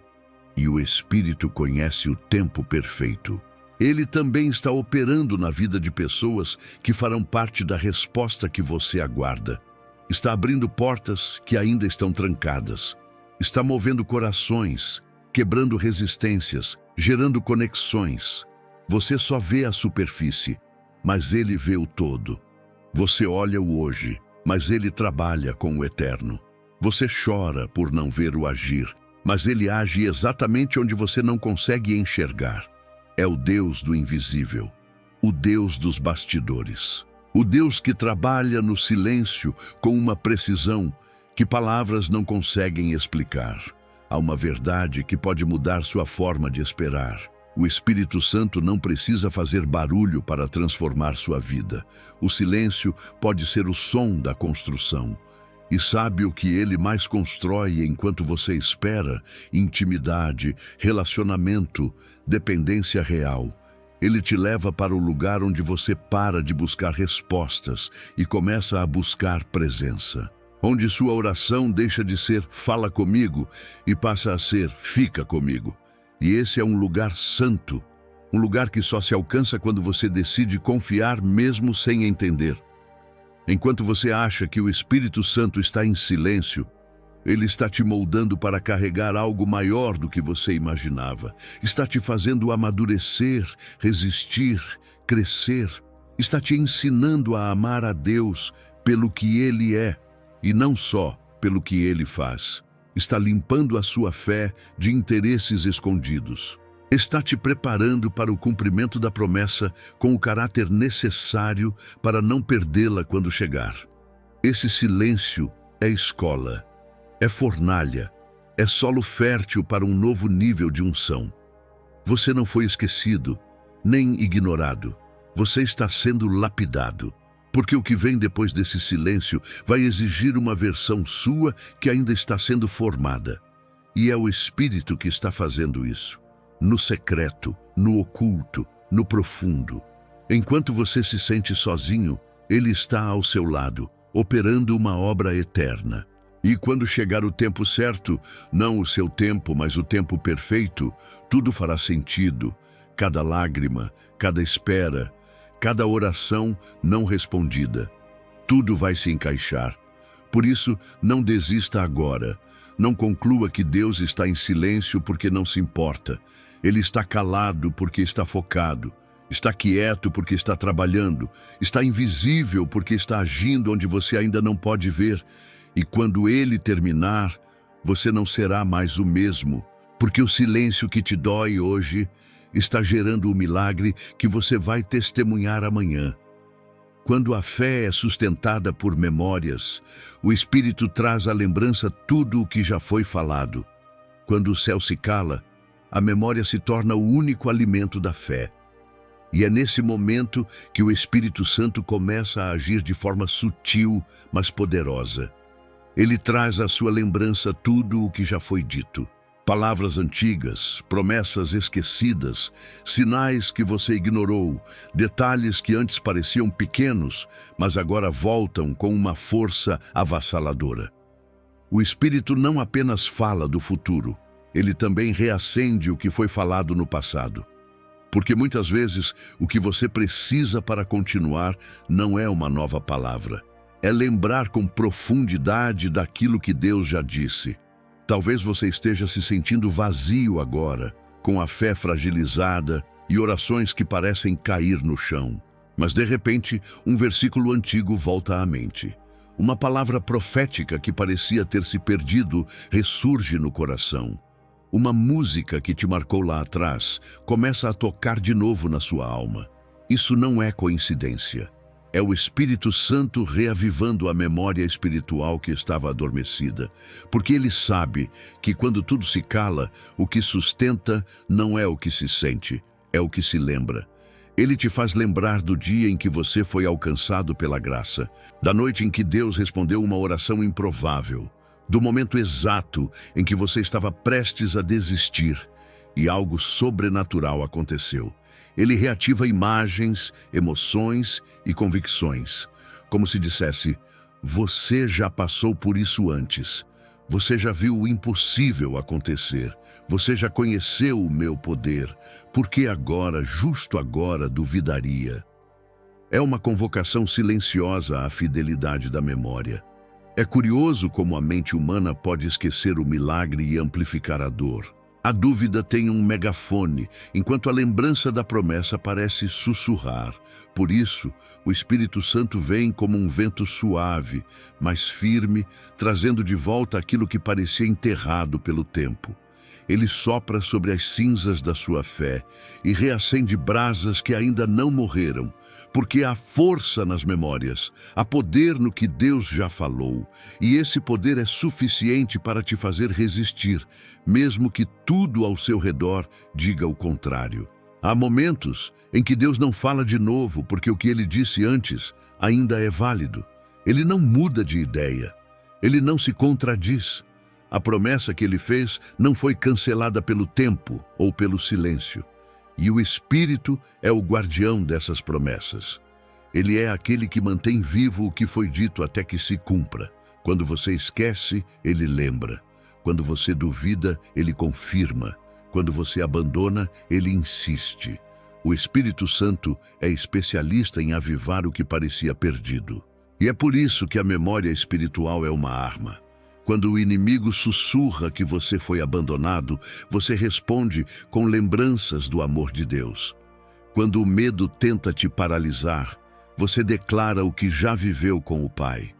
e o Espírito conhece o tempo perfeito. Ele também está operando na vida de pessoas que farão parte da resposta que você aguarda. Está abrindo portas que ainda estão trancadas. Está movendo corações, quebrando resistências, gerando conexões. Você só vê a superfície, mas ele vê o todo. Você olha o hoje, mas ele trabalha com o eterno. Você chora por não ver o agir, mas ele age exatamente onde você não consegue enxergar. É o Deus do invisível, o Deus dos bastidores, o Deus que trabalha no silêncio com uma precisão que palavras não conseguem explicar. Há uma verdade que pode mudar sua forma de esperar. O Espírito Santo não precisa fazer barulho para transformar sua vida. O silêncio pode ser o som da construção. E sabe o que ele mais constrói enquanto você espera? Intimidade, relacionamento, dependência real. Ele te leva para o lugar onde você para de buscar respostas e começa a buscar presença. Onde sua oração deixa de ser "fala comigo" e passa a ser "fica comigo". E esse é um lugar santo, um lugar que só se alcança quando você decide confiar mesmo sem entender. Enquanto você acha que o Espírito Santo está em silêncio, ele está te moldando para carregar algo maior do que você imaginava. Está te fazendo amadurecer, resistir, crescer. Está te ensinando a amar a Deus pelo que Ele é e não só pelo que Ele faz. Está limpando a sua fé de interesses escondidos. Está te preparando para o cumprimento da promessa com o caráter necessário para não perdê-la quando chegar. Esse silêncio é escola, é fornalha, é solo fértil para um novo nível de unção. Você não foi esquecido, nem ignorado. Você está sendo lapidado, porque o que vem depois desse silêncio vai exigir uma versão sua que ainda está sendo formada. E é o Espírito que está fazendo isso. No secreto, no oculto, no profundo. Enquanto você se sente sozinho, Ele está ao seu lado, operando uma obra eterna. E quando chegar o tempo certo, não o seu tempo, mas o tempo perfeito, tudo fará sentido. Cada lágrima, cada espera, cada oração não respondida. Tudo vai se encaixar. Por isso, não desista agora. Não conclua que Deus está em silêncio porque não se importa. Ele está calado porque está focado. Está quieto porque está trabalhando. Está invisível porque está agindo onde você ainda não pode ver. E quando ele terminar, você não será mais o mesmo. Porque o silêncio que te dói hoje está gerando o milagre que você vai testemunhar amanhã. Quando a fé é sustentada por memórias, o Espírito traz à lembrança tudo o que já foi falado. Quando o céu se cala, a memória se torna o único alimento da fé. E é nesse momento que o Espírito Santo começa a agir de forma sutil, mas poderosa. Ele traz à sua lembrança tudo o que já foi dito. Palavras antigas, promessas esquecidas, sinais que você ignorou, detalhes que antes pareciam pequenos, mas agora voltam com uma força avassaladora. O Espírito não apenas fala do futuro, ele também reacende o que foi falado no passado. Porque muitas vezes o que você precisa para continuar não é uma nova palavra, é lembrar com profundidade daquilo que Deus já disse. Talvez você esteja se sentindo vazio agora, com a fé fragilizada e orações que parecem cair no chão. Mas de repente, um versículo antigo volta à mente. Uma palavra profética que parecia ter se perdido ressurge no coração. Uma música que te marcou lá atrás começa a tocar de novo na sua alma. Isso não é coincidência. É o Espírito Santo reavivando a memória espiritual que estava adormecida, porque ele sabe que quando tudo se cala, o que sustenta não é o que se sente, é o que se lembra. Ele te faz lembrar do dia em que você foi alcançado pela graça, da noite em que Deus respondeu uma oração improvável, do momento exato em que você estava prestes a desistir e algo sobrenatural aconteceu. Ele reativa imagens, emoções e convicções, como se dissesse: você já passou por isso antes. Você já viu o impossível acontecer. Você já conheceu o meu poder. Por que agora, justo agora, duvidaria? É uma convocação silenciosa à fidelidade da memória. É curioso como a mente humana pode esquecer o milagre e amplificar a dor. A dúvida tem um megafone, enquanto a lembrança da promessa parece sussurrar. Por isso, o Espírito Santo vem como um vento suave, mas firme, trazendo de volta aquilo que parecia enterrado pelo tempo. Ele sopra sobre as cinzas da sua fé e reacende brasas que ainda não morreram, porque há força nas memórias, há poder no que Deus já falou, e esse poder é suficiente para te fazer resistir, mesmo que tudo ao seu redor diga o contrário. Há momentos em que Deus não fala de novo, porque o que ele disse antes ainda é válido. Ele não muda de ideia, ele não se contradiz. A promessa que ele fez não foi cancelada pelo tempo ou pelo silêncio. E o Espírito é o guardião dessas promessas. Ele é aquele que mantém vivo o que foi dito até que se cumpra. Quando você esquece, ele lembra. Quando você duvida, ele confirma. Quando você abandona, ele insiste. O Espírito Santo é especialista em avivar o que parecia perdido. E é por isso que a memória espiritual é uma arma. Quando o inimigo sussurra que você foi abandonado, você responde com lembranças do amor de Deus. Quando o medo tenta te paralisar, você declara o que já viveu com o Pai.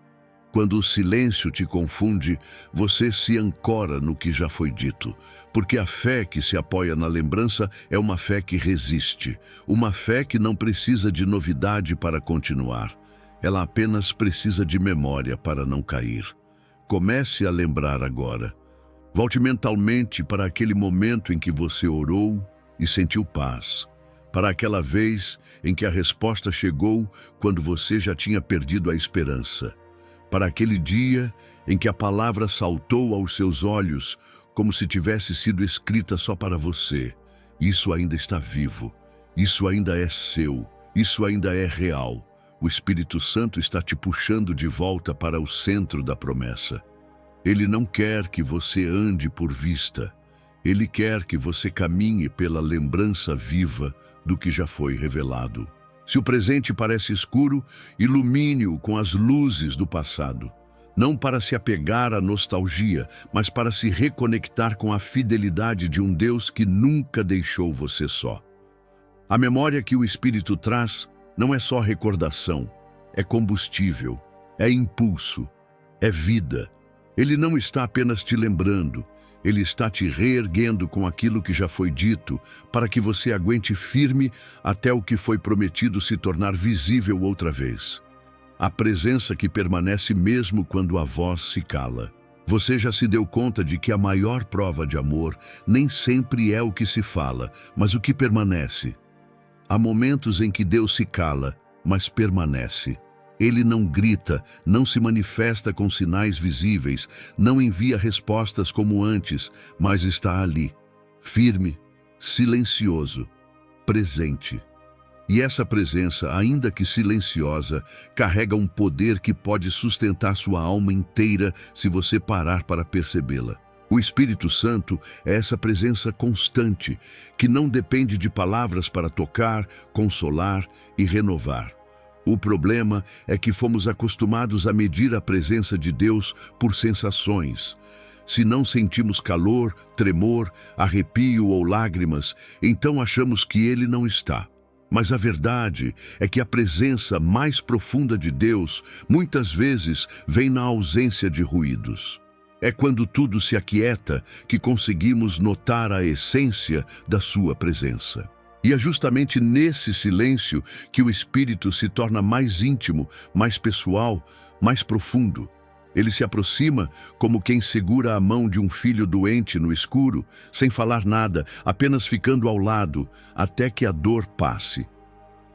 Quando o silêncio te confunde, você se ancora no que já foi dito, porque a fé que se apoia na lembrança é uma fé que resiste, uma fé que não precisa de novidade para continuar. Ela apenas precisa de memória para não cair. Comece a lembrar agora. Volte mentalmente para aquele momento em que você orou e sentiu paz, para aquela vez em que a resposta chegou quando você já tinha perdido a esperança, para aquele dia em que a palavra saltou aos seus olhos como se tivesse sido escrita só para você. Isso ainda está vivo, isso ainda é seu, isso ainda é real. O Espírito Santo está te puxando de volta para o centro da promessa. Ele não quer que você ande por vista. Ele quer que você caminhe pela lembrança viva do que já foi revelado. Se o presente parece escuro, ilumine-o com as luzes do passado. Não para se apegar à nostalgia, mas para se reconectar com a fidelidade de um Deus que nunca deixou você só. A memória que o Espírito traz não é só recordação, é combustível, é impulso, é vida. Ele não está apenas te lembrando, ele está te reerguendo com aquilo que já foi dito, para que você aguente firme até o que foi prometido se tornar visível outra vez. A presença que permanece mesmo quando a voz se cala. Você já se deu conta de que a maior prova de amor nem sempre é o que se fala, mas o que permanece. Há momentos em que Deus se cala, mas permanece. Ele não grita, não se manifesta com sinais visíveis, não envia respostas como antes, mas está ali, firme, silencioso, presente. E essa presença, ainda que silenciosa, carrega um poder que pode sustentar sua alma inteira se você parar para percebê-la. O Espírito Santo é essa presença constante, que não depende de palavras para tocar, consolar e renovar. O problema é que fomos acostumados a medir a presença de Deus por sensações. Se não sentimos calor, tremor, arrepio ou lágrimas, então achamos que Ele não está. Mas a verdade é que a presença mais profunda de Deus muitas vezes vem na ausência de ruídos. É quando tudo se aquieta que conseguimos notar a essência da sua presença. E é justamente nesse silêncio que o espírito se torna mais íntimo, mais pessoal, mais profundo. Ele se aproxima como quem segura a mão de um filho doente no escuro, sem falar nada, apenas ficando ao lado, até que a dor passe.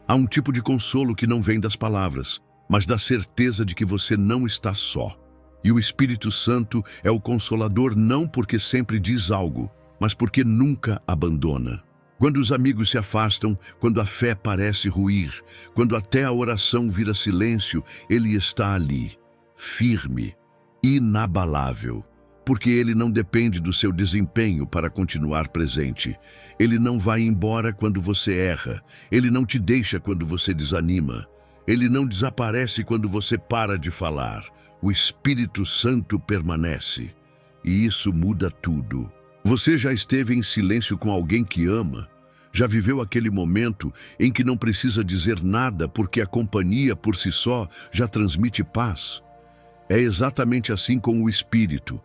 Há um tipo de consolo que não vem das palavras, mas da certeza de que você não está só. E o Espírito Santo é o Consolador não porque sempre diz algo, mas porque nunca abandona. Quando os amigos se afastam, quando a fé parece ruir, quando até a oração vira silêncio, Ele está ali, firme, inabalável, porque Ele não depende do seu desempenho para continuar presente. Ele não vai embora quando você erra, Ele não te deixa quando você desanima, Ele não desaparece quando você para de falar. O Espírito Santo permanece, e isso muda tudo. Você já esteve em silêncio com alguém que ama? Já viveu aquele momento em que não precisa dizer nada porque a companhia por si só já transmite paz? É exatamente assim com o Espírito.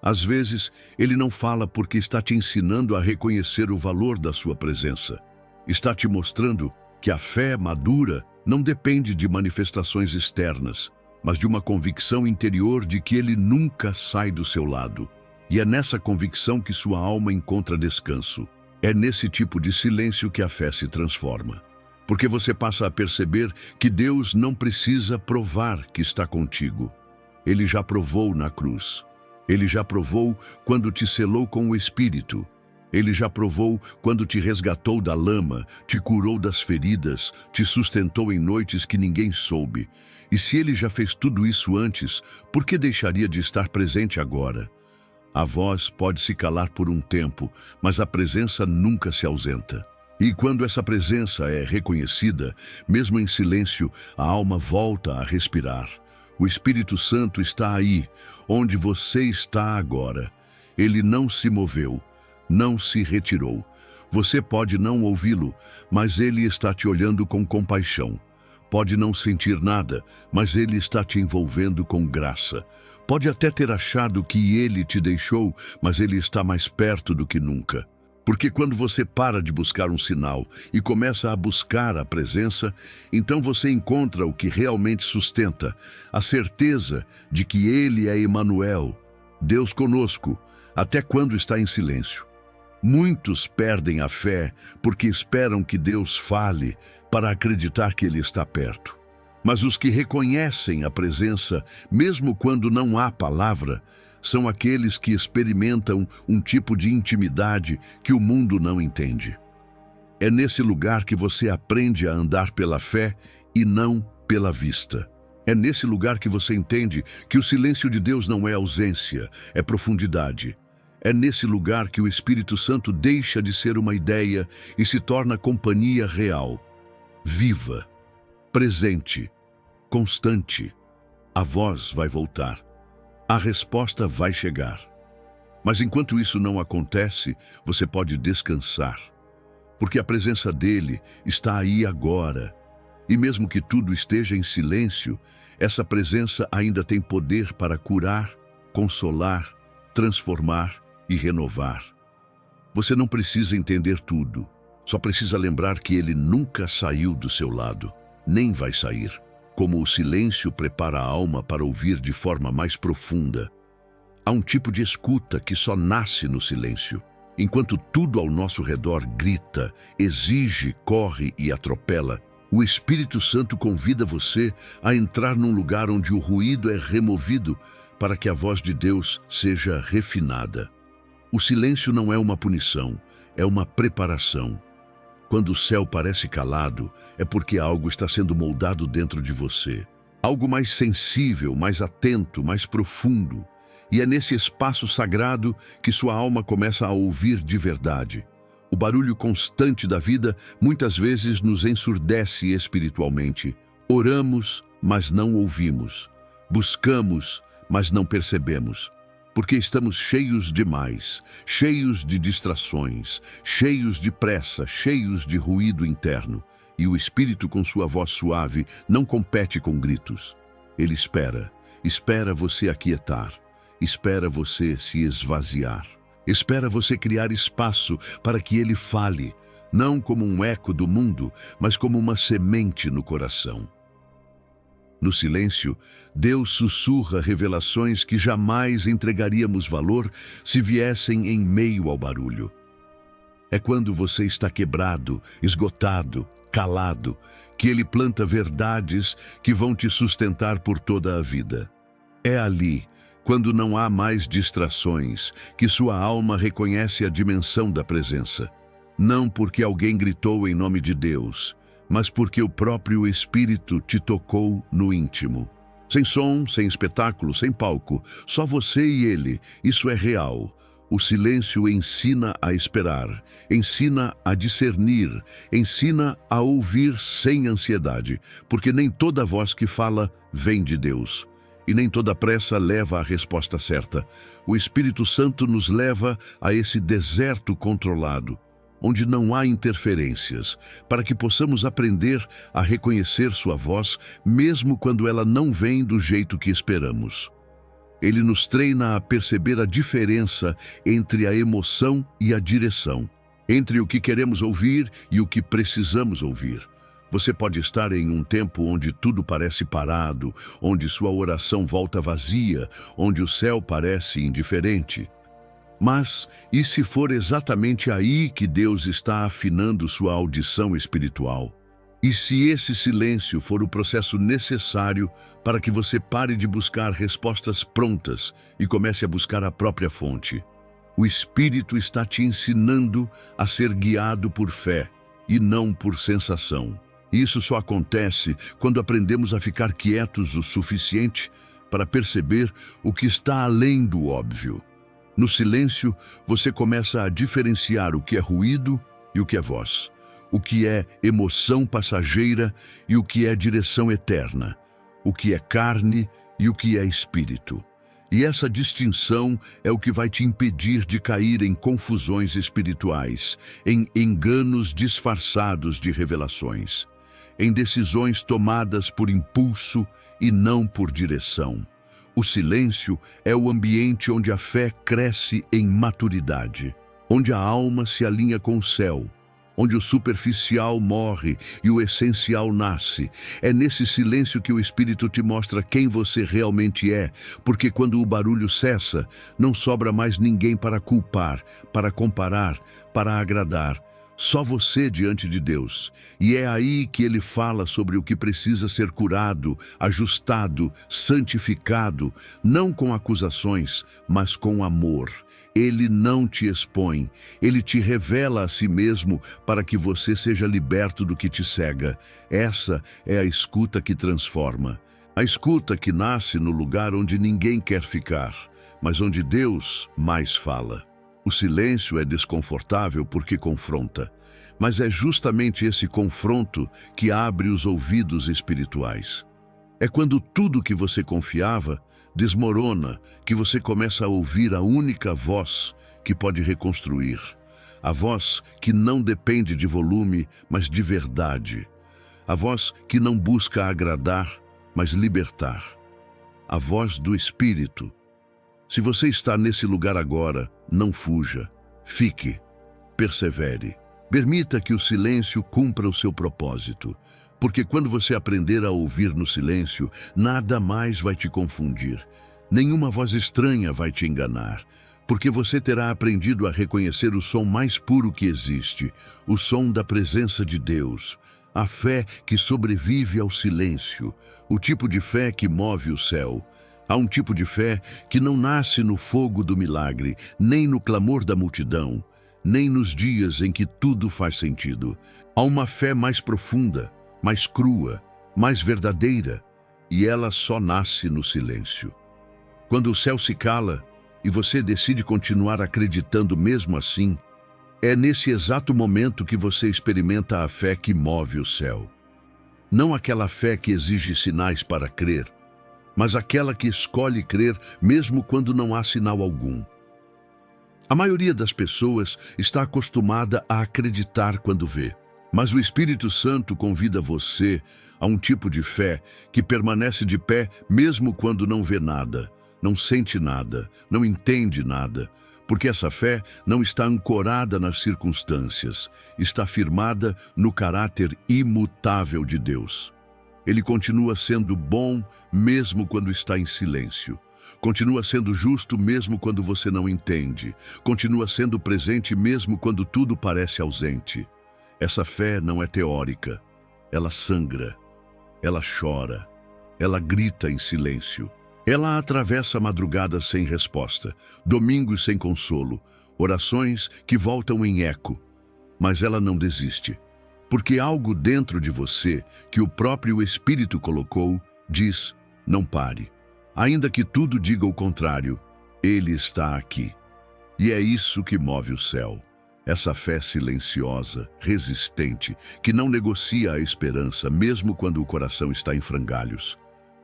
Às vezes, ele não fala porque está te ensinando a reconhecer o valor da sua presença. Está te mostrando que a fé madura não depende de manifestações externas, mas de uma convicção interior de que ele nunca sai do seu lado. E é nessa convicção que sua alma encontra descanso. É nesse tipo de silêncio que a fé se transforma. Porque você passa a perceber que Deus não precisa provar que está contigo. Ele já provou na cruz. Ele já provou quando te selou com o Espírito. Ele já provou quando te resgatou da lama, te curou das feridas, te sustentou em noites que ninguém soube. E se ele já fez tudo isso antes, por que deixaria de estar presente agora? A voz pode se calar por um tempo, mas a presença nunca se ausenta. E quando essa presença é reconhecida, mesmo em silêncio, a alma volta a respirar. O Espírito Santo está aí, onde você está agora. Ele não se moveu, não se retirou. Você pode não ouvi-lo, mas ele está te olhando com compaixão. Pode não sentir nada, mas ele está te envolvendo com graça. Pode até ter achado que ele te deixou, mas ele está mais perto do que nunca. Porque quando você para de buscar um sinal e começa a buscar a presença, então você encontra o que realmente sustenta, a certeza de que Ele é Emanuel, Deus conosco, até quando está em silêncio. Muitos perdem a fé porque esperam que Deus fale para acreditar que Ele está perto. Mas os que reconhecem a presença, mesmo quando não há palavra, são aqueles que experimentam um tipo de intimidade que o mundo não entende. É nesse lugar que você aprende a andar pela fé e não pela vista. É nesse lugar que você entende que o silêncio de Deus não é ausência, é profundidade. É nesse lugar que o Espírito Santo deixa de ser uma ideia e se torna companhia real, viva, presente, constante. A voz vai voltar. A resposta vai chegar. Mas enquanto isso não acontece, você pode descansar, porque a presença dele está aí agora. E mesmo que tudo esteja em silêncio, essa presença ainda tem poder para curar, consolar, transformar e renovar. Você não precisa entender tudo, só precisa lembrar que ele nunca saiu do seu lado, nem vai sair. Como o silêncio prepara a alma para ouvir de forma mais profunda. Há um tipo de escuta que só nasce no silêncio. Enquanto tudo ao nosso redor grita, exige, corre e atropela, o Espírito Santo convida você a entrar num lugar onde o ruído é removido para que a voz de Deus seja refinada. O silêncio não é uma punição, é uma preparação. Quando o céu parece calado, é porque algo está sendo moldado dentro de você. Algo mais sensível, mais atento, mais profundo. E é nesse espaço sagrado que sua alma começa a ouvir de verdade. O barulho constante da vida muitas vezes nos ensurdece espiritualmente. Oramos, mas não ouvimos. Buscamos, mas não percebemos. Porque estamos cheios demais, cheios de distrações, cheios de pressa, cheios de ruído interno. E o Espírito, com sua voz suave, não compete com gritos. Ele espera você aquietar, espera você se esvaziar, espera você criar espaço para que ele fale, não como um eco do mundo, mas como uma semente no coração. No silêncio, Deus sussurra revelações que jamais entregaríamos valor se viessem em meio ao barulho. É quando você está quebrado, esgotado, calado, que Ele planta verdades que vão te sustentar por toda a vida. É ali, quando não há mais distrações, que sua alma reconhece a dimensão da presença. Não porque alguém gritou em nome de Deus, mas porque o próprio Espírito te tocou no íntimo. Sem som, sem espetáculo, sem palco, só você e Ele, isso é real. O silêncio ensina a esperar, ensina a discernir, ensina a ouvir sem ansiedade, porque nem toda voz que fala vem de Deus. E nem toda pressa leva à resposta certa. O Espírito Santo nos leva a esse deserto controlado, onde não há interferências, para que possamos aprender a reconhecer sua voz, mesmo quando ela não vem do jeito que esperamos. Ele nos treina a perceber a diferença entre a emoção e a direção, entre o que queremos ouvir e o que precisamos ouvir. Você pode estar em um tempo onde tudo parece parado, onde sua oração volta vazia, onde o céu parece indiferente. Mas, e se for exatamente aí que Deus está afinando sua audição espiritual? E se esse silêncio for o processo necessário para que você pare de buscar respostas prontas e comece a buscar a própria fonte? O Espírito está te ensinando a ser guiado por fé e não por sensação. Isso só acontece quando aprendemos a ficar quietos o suficiente para perceber o que está além do óbvio. No silêncio, você começa a diferenciar o que é ruído e o que é voz, o que é emoção passageira e o que é direção eterna, o que é carne e o que é espírito. E essa distinção é o que vai te impedir de cair em confusões espirituais, em enganos disfarçados de revelações, em decisões tomadas por impulso e não por direção. O silêncio é o ambiente onde a fé cresce em maturidade, onde a alma se alinha com o céu, onde o superficial morre e o essencial nasce. É nesse silêncio que o Espírito te mostra quem você realmente é, porque quando o barulho cessa, não sobra mais ninguém para culpar, para comparar, para agradar. Só você diante de Deus. E é aí que Ele fala sobre o que precisa ser curado, ajustado, santificado, não com acusações, mas com amor. Ele não te expõe, Ele te revela a si mesmo para que você seja liberto do que te cega. Essa é a escuta que transforma. A escuta que nasce no lugar onde ninguém quer ficar, mas onde Deus mais fala. O silêncio é desconfortável porque confronta, mas é justamente esse confronto que abre os ouvidos espirituais. É quando tudo que você confiava desmorona que você começa a ouvir a única voz que pode reconstruir. A voz que não depende de volume, mas de verdade. A voz que não busca agradar, mas libertar. A voz do Espírito. Se você está nesse lugar agora, não fuja. Fique. Persevere. Permita que o silêncio cumpra o seu propósito. Porque quando você aprender a ouvir no silêncio, nada mais vai te confundir. Nenhuma voz estranha vai te enganar. Porque você terá aprendido a reconhecer o som mais puro que existe, o som da presença de Deus. A fé que sobrevive ao silêncio, o tipo de fé que move o céu. Há um tipo de fé que não nasce no fogo do milagre, nem no clamor da multidão, nem nos dias em que tudo faz sentido. Há uma fé mais profunda, mais crua, mais verdadeira, e ela só nasce no silêncio. Quando o céu se cala e você decide continuar acreditando mesmo assim, é nesse exato momento que você experimenta a fé que move o céu. Não aquela fé que exige sinais para crer, mas aquela que escolhe crer mesmo quando não há sinal algum. A maioria das pessoas está acostumada a acreditar quando vê, mas o Espírito Santo convida você a um tipo de fé que permanece de pé mesmo quando não vê nada, não sente nada, não entende nada, Porque essa fé não está ancorada nas circunstâncias, está firmada no caráter imutável de Deus. Ele continua sendo bom mesmo quando está em silêncio. Continua sendo justo mesmo quando você não entende. Continua sendo presente mesmo quando tudo parece ausente. Essa fé não é teórica. Ela sangra. Ela chora. Ela grita em silêncio. Ela atravessa madrugadas sem resposta, domingos sem consolo, orações que voltam em eco. Mas ela não desiste. Porque algo dentro de você, que o próprio Espírito colocou, diz: não pare. Ainda que tudo diga o contrário, Ele está aqui. E é isso que move o céu. Essa fé silenciosa, resistente, que não negocia a esperança, mesmo quando o coração está em frangalhos.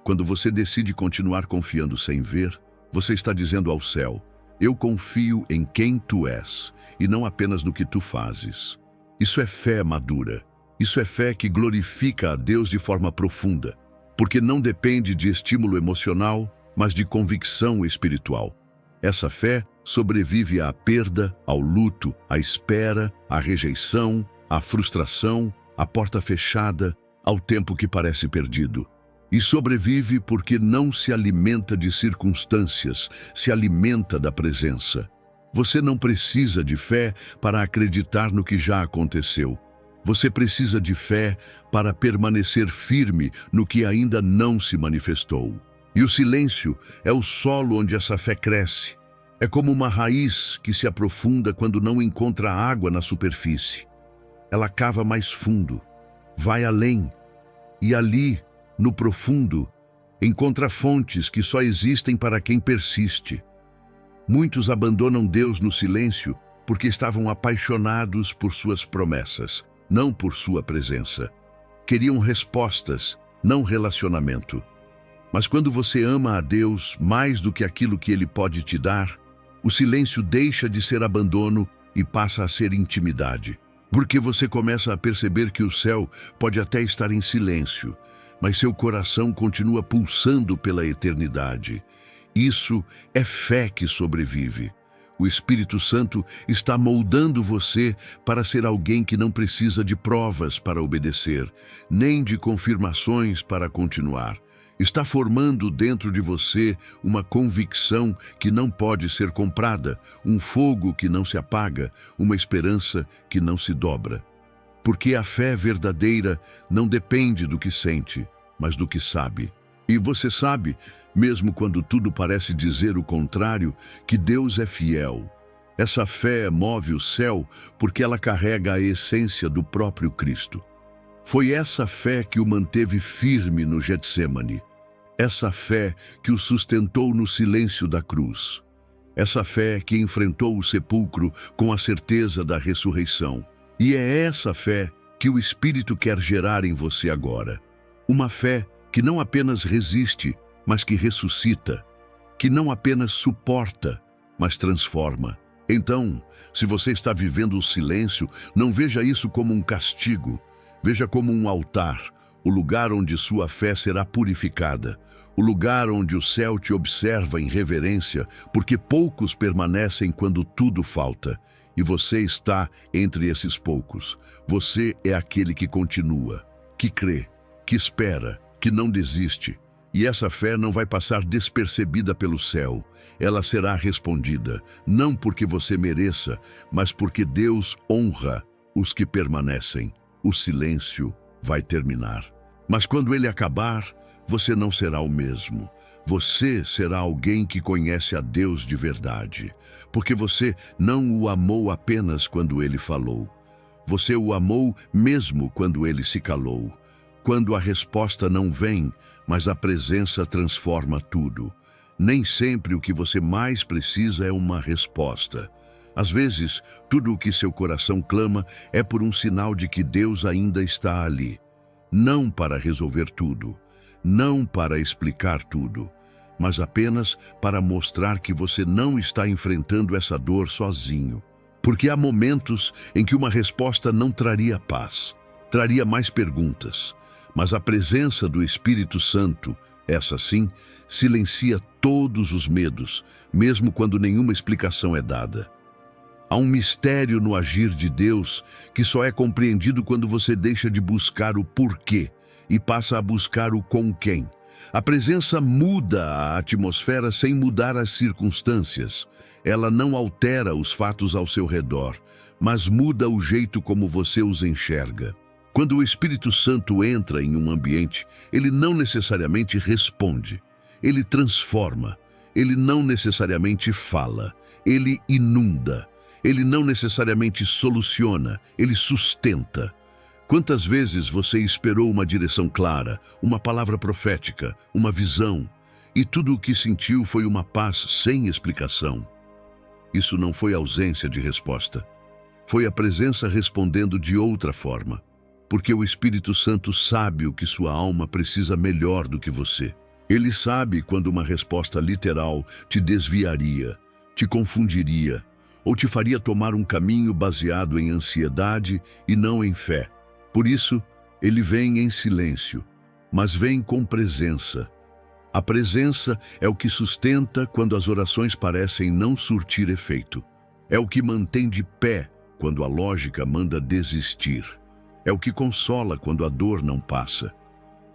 Quando você decide continuar confiando sem ver, você está dizendo ao céu: eu confio em quem tu és, e não apenas no que tu fazes. Isso é fé madura. Isso é fé que glorifica a Deus de forma profunda, porque não depende de estímulo emocional, mas de convicção espiritual. Essa fé sobrevive à perda, ao luto, à espera, à rejeição, à frustração, à porta fechada, ao tempo que parece perdido. E sobrevive porque não se alimenta de circunstâncias, se alimenta da presença. Você não precisa de fé para acreditar no que já aconteceu. Você precisa de fé para permanecer firme no que ainda não se manifestou. E o silêncio é o solo onde essa fé cresce. É como uma raiz que se aprofunda quando não encontra água na superfície. Ela cava mais fundo, vai além, e ali, no profundo, encontra fontes que só existem para quem persiste. Muitos abandonam Deus no silêncio porque estavam apaixonados por suas promessas, não por sua presença. Queriam respostas, não relacionamento. Mas quando você ama a Deus mais do que aquilo que Ele pode te dar, o silêncio deixa de ser abandono e passa a ser intimidade. Porque você começa a perceber que o céu pode até estar em silêncio, mas seu coração continua pulsando pela eternidade. Isso é fé que sobrevive. O Espírito Santo está moldando você para ser alguém que não precisa de provas para obedecer, nem de confirmações para continuar. Está formando dentro de você uma convicção que não pode ser comprada, um fogo que não se apaga, uma esperança que não se dobra. Porque a fé verdadeira não depende do que sente, mas do que sabe. E você sabe, mesmo quando tudo parece dizer o contrário, que Deus é fiel. Essa fé move o céu porque ela carrega a essência do próprio Cristo. Foi essa fé que o manteve firme no Getsêmani. Essa fé que o sustentou no silêncio da cruz. Essa fé que enfrentou o sepulcro com a certeza da ressurreição. E é essa fé que o Espírito quer gerar em você agora. Uma fé que não apenas resiste, mas que ressuscita, que não apenas suporta, mas transforma. Então, se você está vivendo o silêncio, não veja isso como um castigo, veja como um altar, o lugar onde sua fé será purificada, o lugar onde o céu te observa em reverência, porque poucos permanecem quando tudo falta, e você está entre esses poucos. Você é aquele que continua, que crê, que espera, que não desiste. E essa fé não vai passar despercebida pelo céu. Ela será respondida, não porque você mereça, mas porque Deus honra os que permanecem. O silêncio vai terminar. Mas quando ele acabar, você não será o mesmo. Você será alguém que conhece a Deus de verdade, porque você não o amou apenas quando ele falou. Você o amou mesmo quando ele se calou. Quando a resposta não vem, mas a presença transforma tudo. Nem sempre o que você mais precisa é uma resposta. Às vezes, tudo o que seu coração clama é por um sinal de que Deus ainda está ali. Não para resolver tudo, não para explicar tudo, mas apenas para mostrar que você não está enfrentando essa dor sozinho. Porque há momentos em que uma resposta não traria paz, traria mais perguntas. Mas a presença do Espírito Santo Essa sim silencia todos os medos, mesmo quando nenhuma explicação é dada. Há um mistério no agir de Deus que só é compreendido quando você deixa de buscar o porquê e passa a buscar o com quem. A presença muda a atmosfera sem mudar as circunstâncias. Ela não altera os fatos ao seu redor, mas muda o jeito como você os enxerga. Quando o Espírito Santo entra em um ambiente, ele não necessariamente responde, ele transforma. Ele não necessariamente fala, ele inunda. Ele não necessariamente soluciona, ele sustenta. Quantas vezes você esperou uma direção clara, uma palavra profética, uma visão, e tudo o que sentiu foi uma paz sem explicação? Isso não foi ausência de resposta. Foi a presença respondendo de outra forma. Porque o Espírito Santo sabe o que sua alma precisa melhor do que você. Ele sabe quando uma resposta literal te desviaria, te confundiria, ou te faria tomar um caminho baseado em ansiedade e não em fé. Por isso, ele vem em silêncio, mas vem com presença. A presença é o que sustenta quando as orações parecem não surtir efeito. É o que mantém de pé quando a lógica manda desistir. É o que consola quando a dor não passa.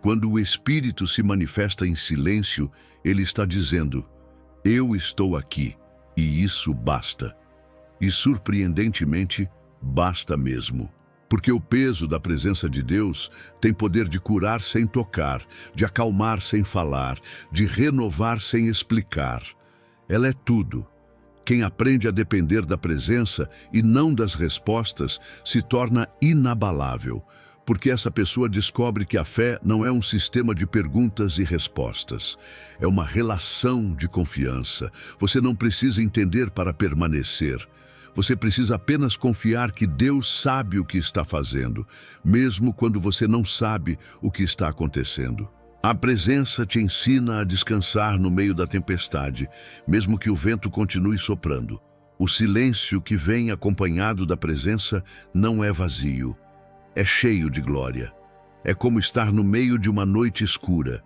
Quando o Espírito se manifesta em silêncio, ele está dizendo: eu estou aqui, e isso basta. E surpreendentemente, basta mesmo. Porque o peso da presença de Deus tem poder de curar sem tocar, de acalmar sem falar, de renovar sem explicar. Ela é tudo. Quem aprende a depender da presença e não das respostas se torna inabalável, porque essa pessoa descobre que a fé não é um sistema de perguntas e respostas. É uma relação de confiança. Você não precisa entender para permanecer. Você precisa apenas confiar que Deus sabe o que está fazendo, mesmo quando você não sabe o que está acontecendo. A presença te ensina a descansar no meio da tempestade, mesmo que o vento continue soprando. O silêncio que vem acompanhado da presença não é vazio, é cheio de glória. É como estar no meio de uma noite escura,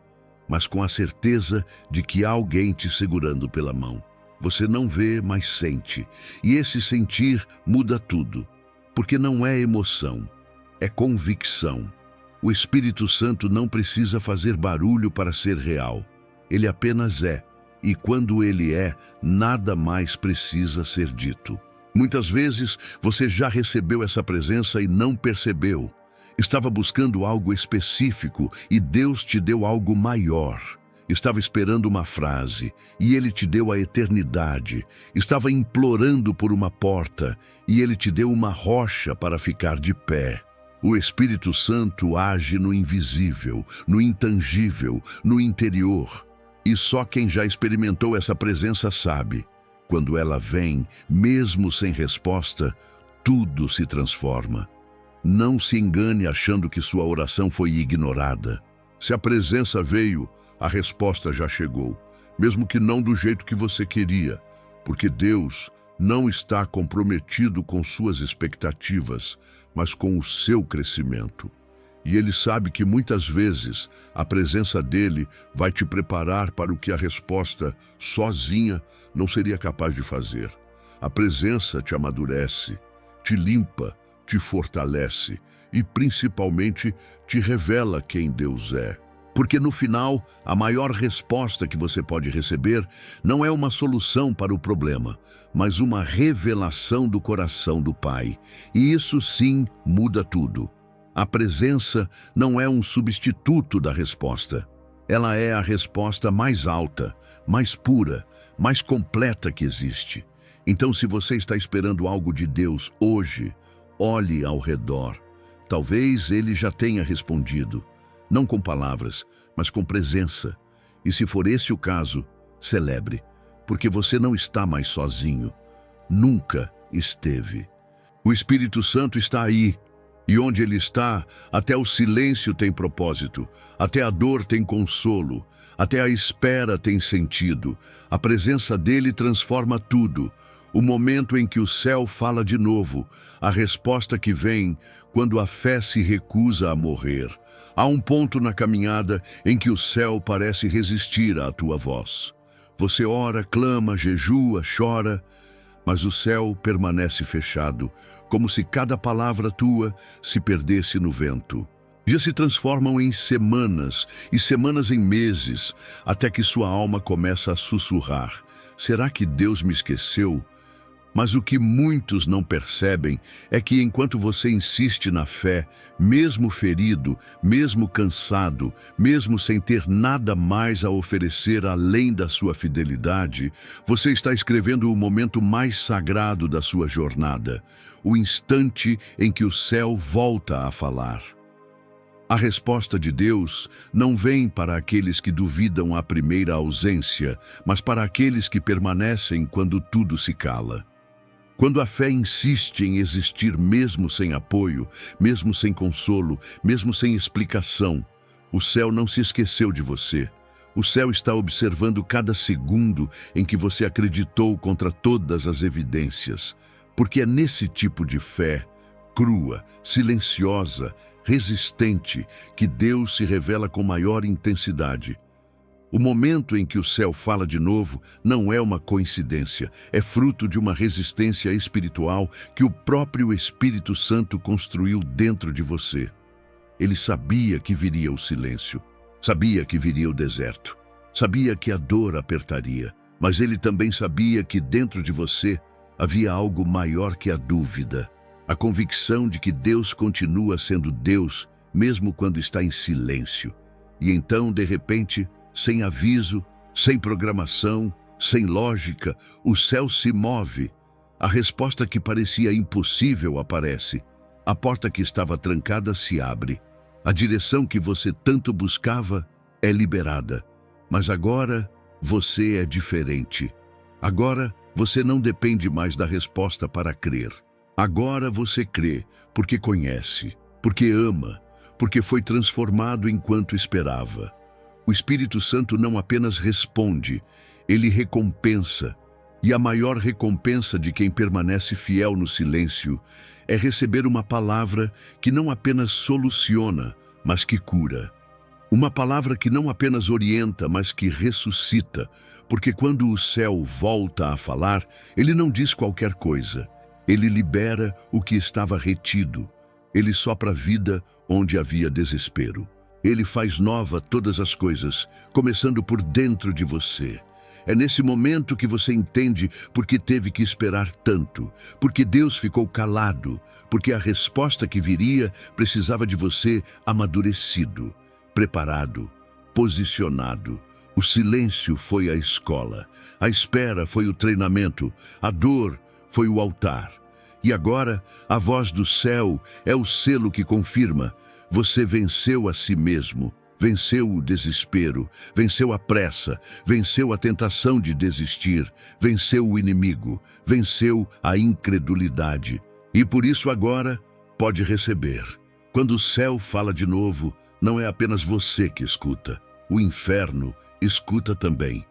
mas com a certeza de que há alguém te segurando pela mão. Você não vê, mas sente. E esse sentir muda tudo, porque não é emoção, é convicção. O Espírito Santo não precisa fazer barulho para ser real. Ele apenas é, e quando ele é, nada mais precisa ser dito. Muitas vezes você já recebeu essa presença e não percebeu. Estava buscando algo específico e Deus te deu algo maior. Estava esperando uma frase e Ele te deu a eternidade. Estava implorando por uma porta e Ele te deu uma rocha para ficar de pé. O Espírito Santo age no invisível, no intangível, no interior. E só quem já experimentou essa presença sabe. Quando ela vem, mesmo sem resposta, tudo se transforma. Não se engane achando que sua oração foi ignorada. Se a presença veio, a resposta já chegou, mesmo que não do jeito que você queria, porque Deus não está comprometido com suas expectativas, mas com o seu crescimento. E Ele sabe que muitas vezes a presença dEle vai te preparar para o que a resposta sozinha não seria capaz de fazer. A presença te amadurece, te limpa, te fortalece e principalmente te revela quem Deus é. Porque no final, a maior resposta que você pode receber não é uma solução para o problema, mas uma revelação do coração do Pai. E isso sim muda tudo. A presença não é um substituto da resposta. Ela é a resposta mais alta, mais pura, mais completa que existe. Então, se você está esperando algo de Deus hoje, olhe ao redor. Talvez Ele já tenha respondido. Não com palavras, mas com presença. E se for esse o caso, celebre, porque você não está mais sozinho. Nunca esteve. O Espírito Santo está aí, e onde ele está, até o silêncio tem propósito, até a dor tem consolo, até a espera tem sentido. A presença dele transforma tudo. O momento em que o céu fala de novo, a resposta que vem quando a fé se recusa a morrer. Há um ponto na caminhada em que o céu parece resistir à tua voz. Você ora, clama, jejua, chora, mas o céu permanece fechado, como se cada palavra tua se perdesse no vento. Dias se transformam em semanas, e semanas em meses, até que sua alma começa a sussurrar. Será que Deus me esqueceu? Mas o que muitos não percebem é que enquanto você insiste na fé, mesmo ferido, mesmo cansado, mesmo sem ter nada mais a oferecer além da sua fidelidade, você está escrevendo o momento mais sagrado da sua jornada, o instante em que o céu volta a falar. A resposta de Deus não vem para aqueles que duvidam à primeira ausência, mas para aqueles que permanecem quando tudo se cala. Quando a fé insiste em existir mesmo sem apoio, mesmo sem consolo, mesmo sem explicação, o céu não se esqueceu de você. O céu está observando cada segundo em que você acreditou contra todas as evidências, porque é nesse tipo de fé, crua, silenciosa, resistente, que Deus se revela com maior intensidade. O momento em que o céu fala de novo não é uma coincidência, é fruto de uma resistência espiritual que o próprio Espírito Santo construiu dentro de você. Ele sabia que viria o silêncio, sabia que viria o deserto, sabia que a dor apertaria, mas ele também sabia que dentro de você havia algo maior que a dúvida, a convicção de que Deus continua sendo Deus, mesmo quando está em silêncio. E então, de repente, sem aviso, sem programação, sem lógica, o céu se move. A resposta que parecia impossível aparece. A porta que estava trancada se abre. A direção que você tanto buscava é liberada. Mas agora você é diferente. Agora você não depende mais da resposta para crer. Agora você crê porque conhece, porque ama, porque foi transformado enquanto esperava. O Espírito Santo não apenas responde, ele recompensa. E a maior recompensa de quem permanece fiel no silêncio é receber uma palavra que não apenas soluciona, mas que cura. Uma palavra que não apenas orienta, mas que ressuscita, porque quando o céu volta a falar, ele não diz qualquer coisa. Ele libera o que estava retido. Ele sopra vida onde havia desespero. Ele faz nova todas as coisas, começando por dentro de você. É nesse momento que você entende por que teve que esperar tanto, porque Deus ficou calado, porque a resposta que viria precisava de você amadurecido, preparado, posicionado. O silêncio foi a escola, a espera foi o treinamento, a dor foi o altar. E agora, a voz do céu é o selo que confirma: você venceu a si mesmo, venceu o desespero, venceu a pressa, venceu a tentação de desistir, venceu o inimigo, venceu a incredulidade. E por isso agora pode receber. Quando o céu fala de novo, não é apenas você que escuta. O inferno escuta também.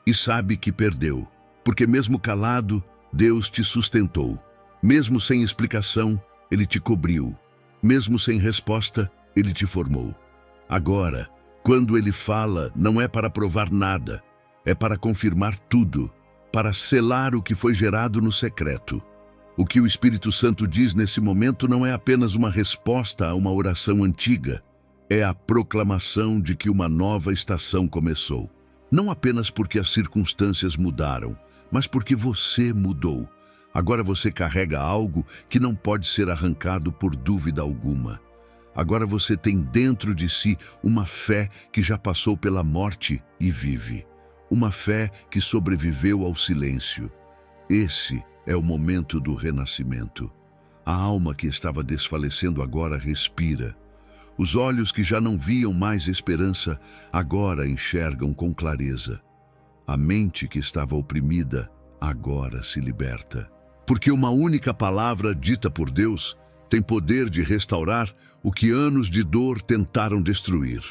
E sabe que perdeu, porque mesmo calado, Deus te sustentou. Mesmo sem explicação, Ele te cobriu. Mesmo sem resposta, Ele te formou. Agora, quando Ele fala, não é para provar nada, é para confirmar tudo, para selar o que foi gerado no secreto. O que o Espírito Santo diz nesse momento não é apenas uma resposta a uma oração antiga, é a proclamação de que uma nova estação começou. Não apenas porque as circunstâncias mudaram, mas porque você mudou. Agora você carrega algo que não pode ser arrancado por dúvida alguma. Agora você tem dentro de si uma fé que já passou pela morte e vive. Uma fé que sobreviveu ao silêncio. Esse é o momento do renascimento. A alma que estava desfalecendo agora respira. Os olhos que já não viam mais esperança agora enxergam com clareza. A mente que estava oprimida agora se liberta. Porque uma única palavra dita por Deus tem poder de restaurar o que anos de dor tentaram destruir.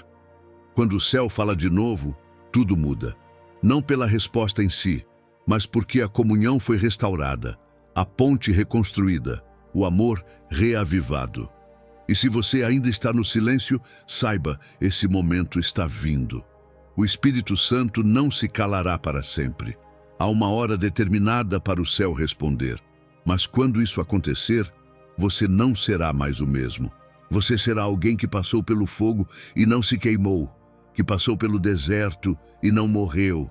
Quando o céu fala de novo, tudo muda. Não pela resposta em si, mas porque a comunhão foi restaurada, a ponte reconstruída, o amor reavivado. E se você ainda está no silêncio, saiba, esse momento está vindo. O Espírito Santo não se calará para sempre. Há uma hora determinada para o céu responder. Mas quando isso acontecer, você não será mais o mesmo. Você será alguém que passou pelo fogo e não se queimou, que passou pelo deserto e não morreu,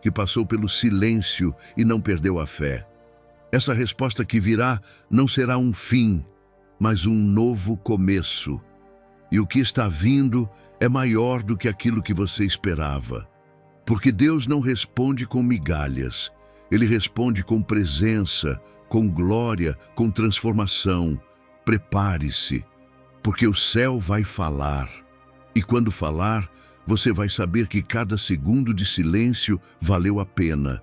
que passou pelo silêncio e não perdeu a fé. Essa resposta que virá não será um fim, mas um novo começo. E o que está vindo é maior do que aquilo que você esperava. Porque Deus não responde com migalhas. Ele responde com presença, com glória, com transformação. Prepare-se, porque o céu vai falar. E quando falar, você vai saber que cada segundo de silêncio valeu a pena.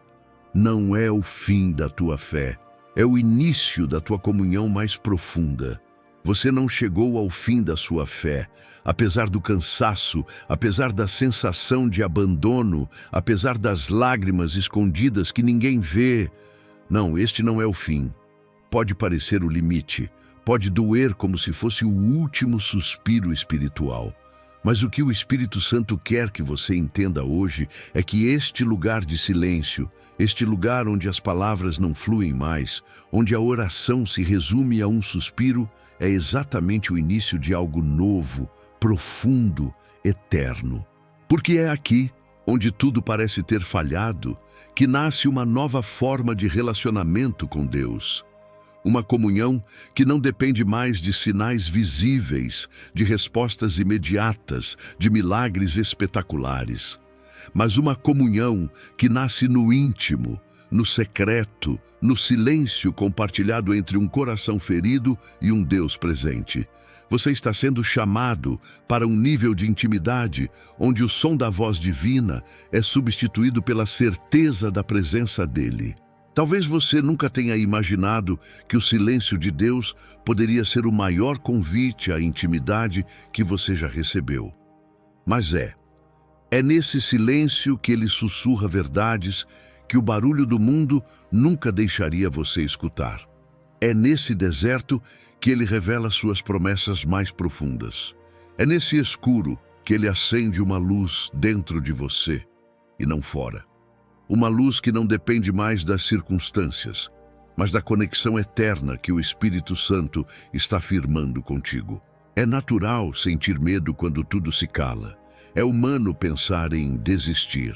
Não é o fim da tua fé, é o início da tua comunhão mais profunda. Você não chegou ao fim da sua fé, apesar do cansaço, apesar da sensação de abandono, apesar das lágrimas escondidas que ninguém vê. Não, este não é o fim. Pode parecer o limite, pode doer como se fosse o último suspiro espiritual. Mas o que o Espírito Santo quer que você entenda hoje é que este lugar de silêncio, este lugar onde as palavras não fluem mais, onde a oração se resume a um suspiro, é exatamente o início de algo novo, profundo, eterno. Porque é aqui, onde tudo parece ter falhado, que nasce uma nova forma de relacionamento com Deus. Uma comunhão que não depende mais de sinais visíveis, de respostas imediatas, de milagres espetaculares. Mas uma comunhão que nasce no íntimo, no secreto, no silêncio compartilhado entre um coração ferido e um Deus presente. Você está sendo chamado para um nível de intimidade onde o som da voz divina é substituído pela certeza da presença dele. Talvez você nunca tenha imaginado que o silêncio de Deus poderia ser o maior convite à intimidade que você já recebeu. Mas é nesse silêncio que ele sussurra verdades que o barulho do mundo nunca deixaria você escutar. É nesse deserto que ele revela suas promessas mais profundas. É nesse escuro que ele acende uma luz dentro de você e não fora. Uma luz que não depende mais das circunstâncias, mas da conexão eterna que o Espírito Santo está firmando contigo. É natural sentir medo quando tudo se cala. É humano pensar em desistir.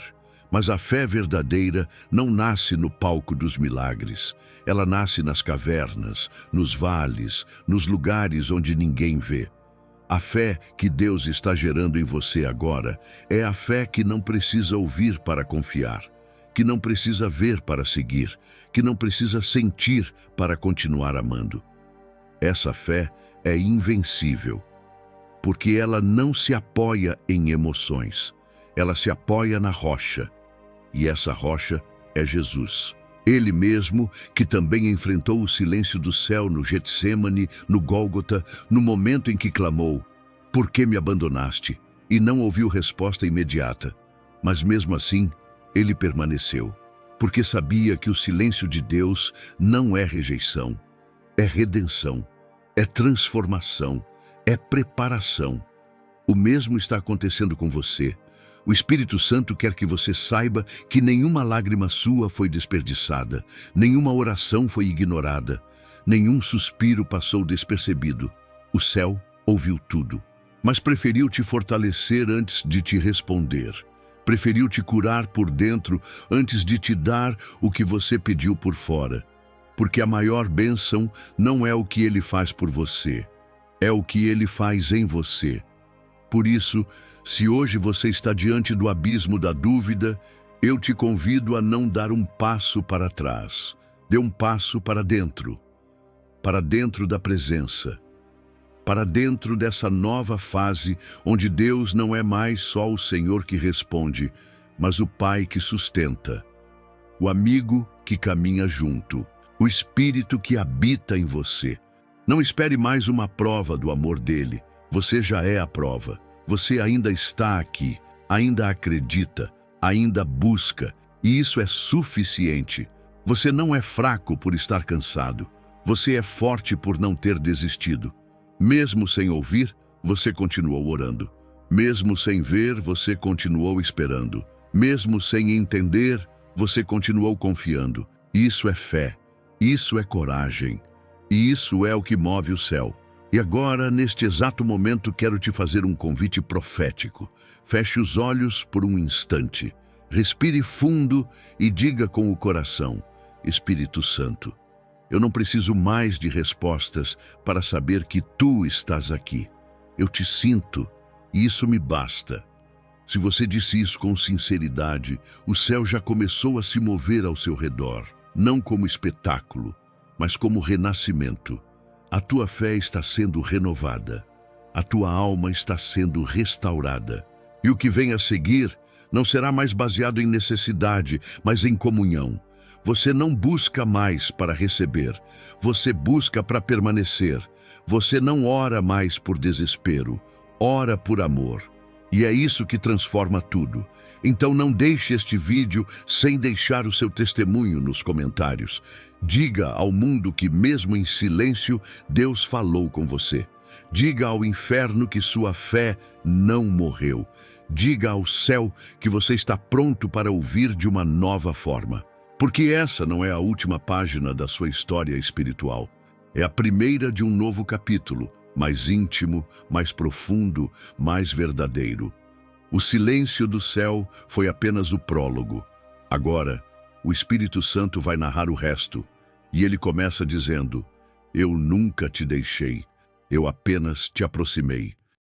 Mas a fé verdadeira não nasce no palco dos milagres. Ela nasce nas cavernas, nos vales, nos lugares onde ninguém vê. A fé que Deus está gerando em você agora é a fé que não precisa ouvir para confiar, que não precisa ver para seguir, que não precisa sentir para continuar amando. Essa fé é invencível, porque ela não se apoia em emoções, ela se apoia na rocha, e essa rocha é Jesus. Ele mesmo, que também enfrentou o silêncio do céu no Getsêmani, no Gólgota, no momento em que clamou: "Por que me abandonaste?", e não ouviu resposta imediata. Mas mesmo assim, ele permaneceu, porque sabia que o silêncio de Deus não é rejeição, é redenção, é transformação, é preparação. O mesmo está acontecendo com você. O Espírito Santo quer que você saiba que nenhuma lágrima sua foi desperdiçada, nenhuma oração foi ignorada, nenhum suspiro passou despercebido. O céu ouviu tudo, mas preferiu te fortalecer antes de te responder. Preferiu te curar por dentro antes de te dar o que você pediu por fora. Porque a maior bênção não é o que ele faz por você, é o que ele faz em você. Por isso, se hoje você está diante do abismo da dúvida, eu te convido a não dar um passo para trás. Dê um passo para dentro da presença, para dentro dessa nova fase onde Deus não é mais só o Senhor que responde, mas o Pai que sustenta, o amigo que caminha junto, o Espírito que habita em você. Não espere mais uma prova do amor dele. Você já é a prova. Você ainda está aqui, ainda acredita, ainda busca, e isso é suficiente. Você não é fraco por estar cansado. Você é forte por não ter desistido. Mesmo sem ouvir, você continuou orando. Mesmo sem ver, você continuou esperando. Mesmo sem entender, você continuou confiando. Isso é fé. Isso é coragem. E isso é o que move o céu. E agora, neste exato momento, quero te fazer um convite profético. Feche os olhos por um instante. Respire fundo e diga com o coração: Espírito Santo, eu não preciso mais de respostas para saber que tu estás aqui. Eu te sinto e isso me basta. Se você disse isso com sinceridade, o céu já começou a se mover ao seu redor, não como espetáculo, mas como renascimento. A tua fé está sendo renovada, a tua alma está sendo restaurada. E o que vem a seguir não será mais baseado em necessidade, mas em comunhão. Você não busca mais para receber, você busca para permanecer. Você não ora mais por desespero, ora por amor. E é isso que transforma tudo. Então não deixe este vídeo sem deixar o seu testemunho nos comentários. Diga ao mundo que mesmo em silêncio, Deus falou com você. Diga ao inferno que sua fé não morreu. Diga ao céu que você está pronto para ouvir de uma nova forma. Porque essa não é a última página da sua história espiritual. É a primeira de um novo capítulo, mais íntimo, mais profundo, mais verdadeiro. O silêncio do céu foi apenas o prólogo. Agora, o Espírito Santo vai narrar o resto. E ele começa dizendo: Eu nunca te deixei, eu apenas te aproximei.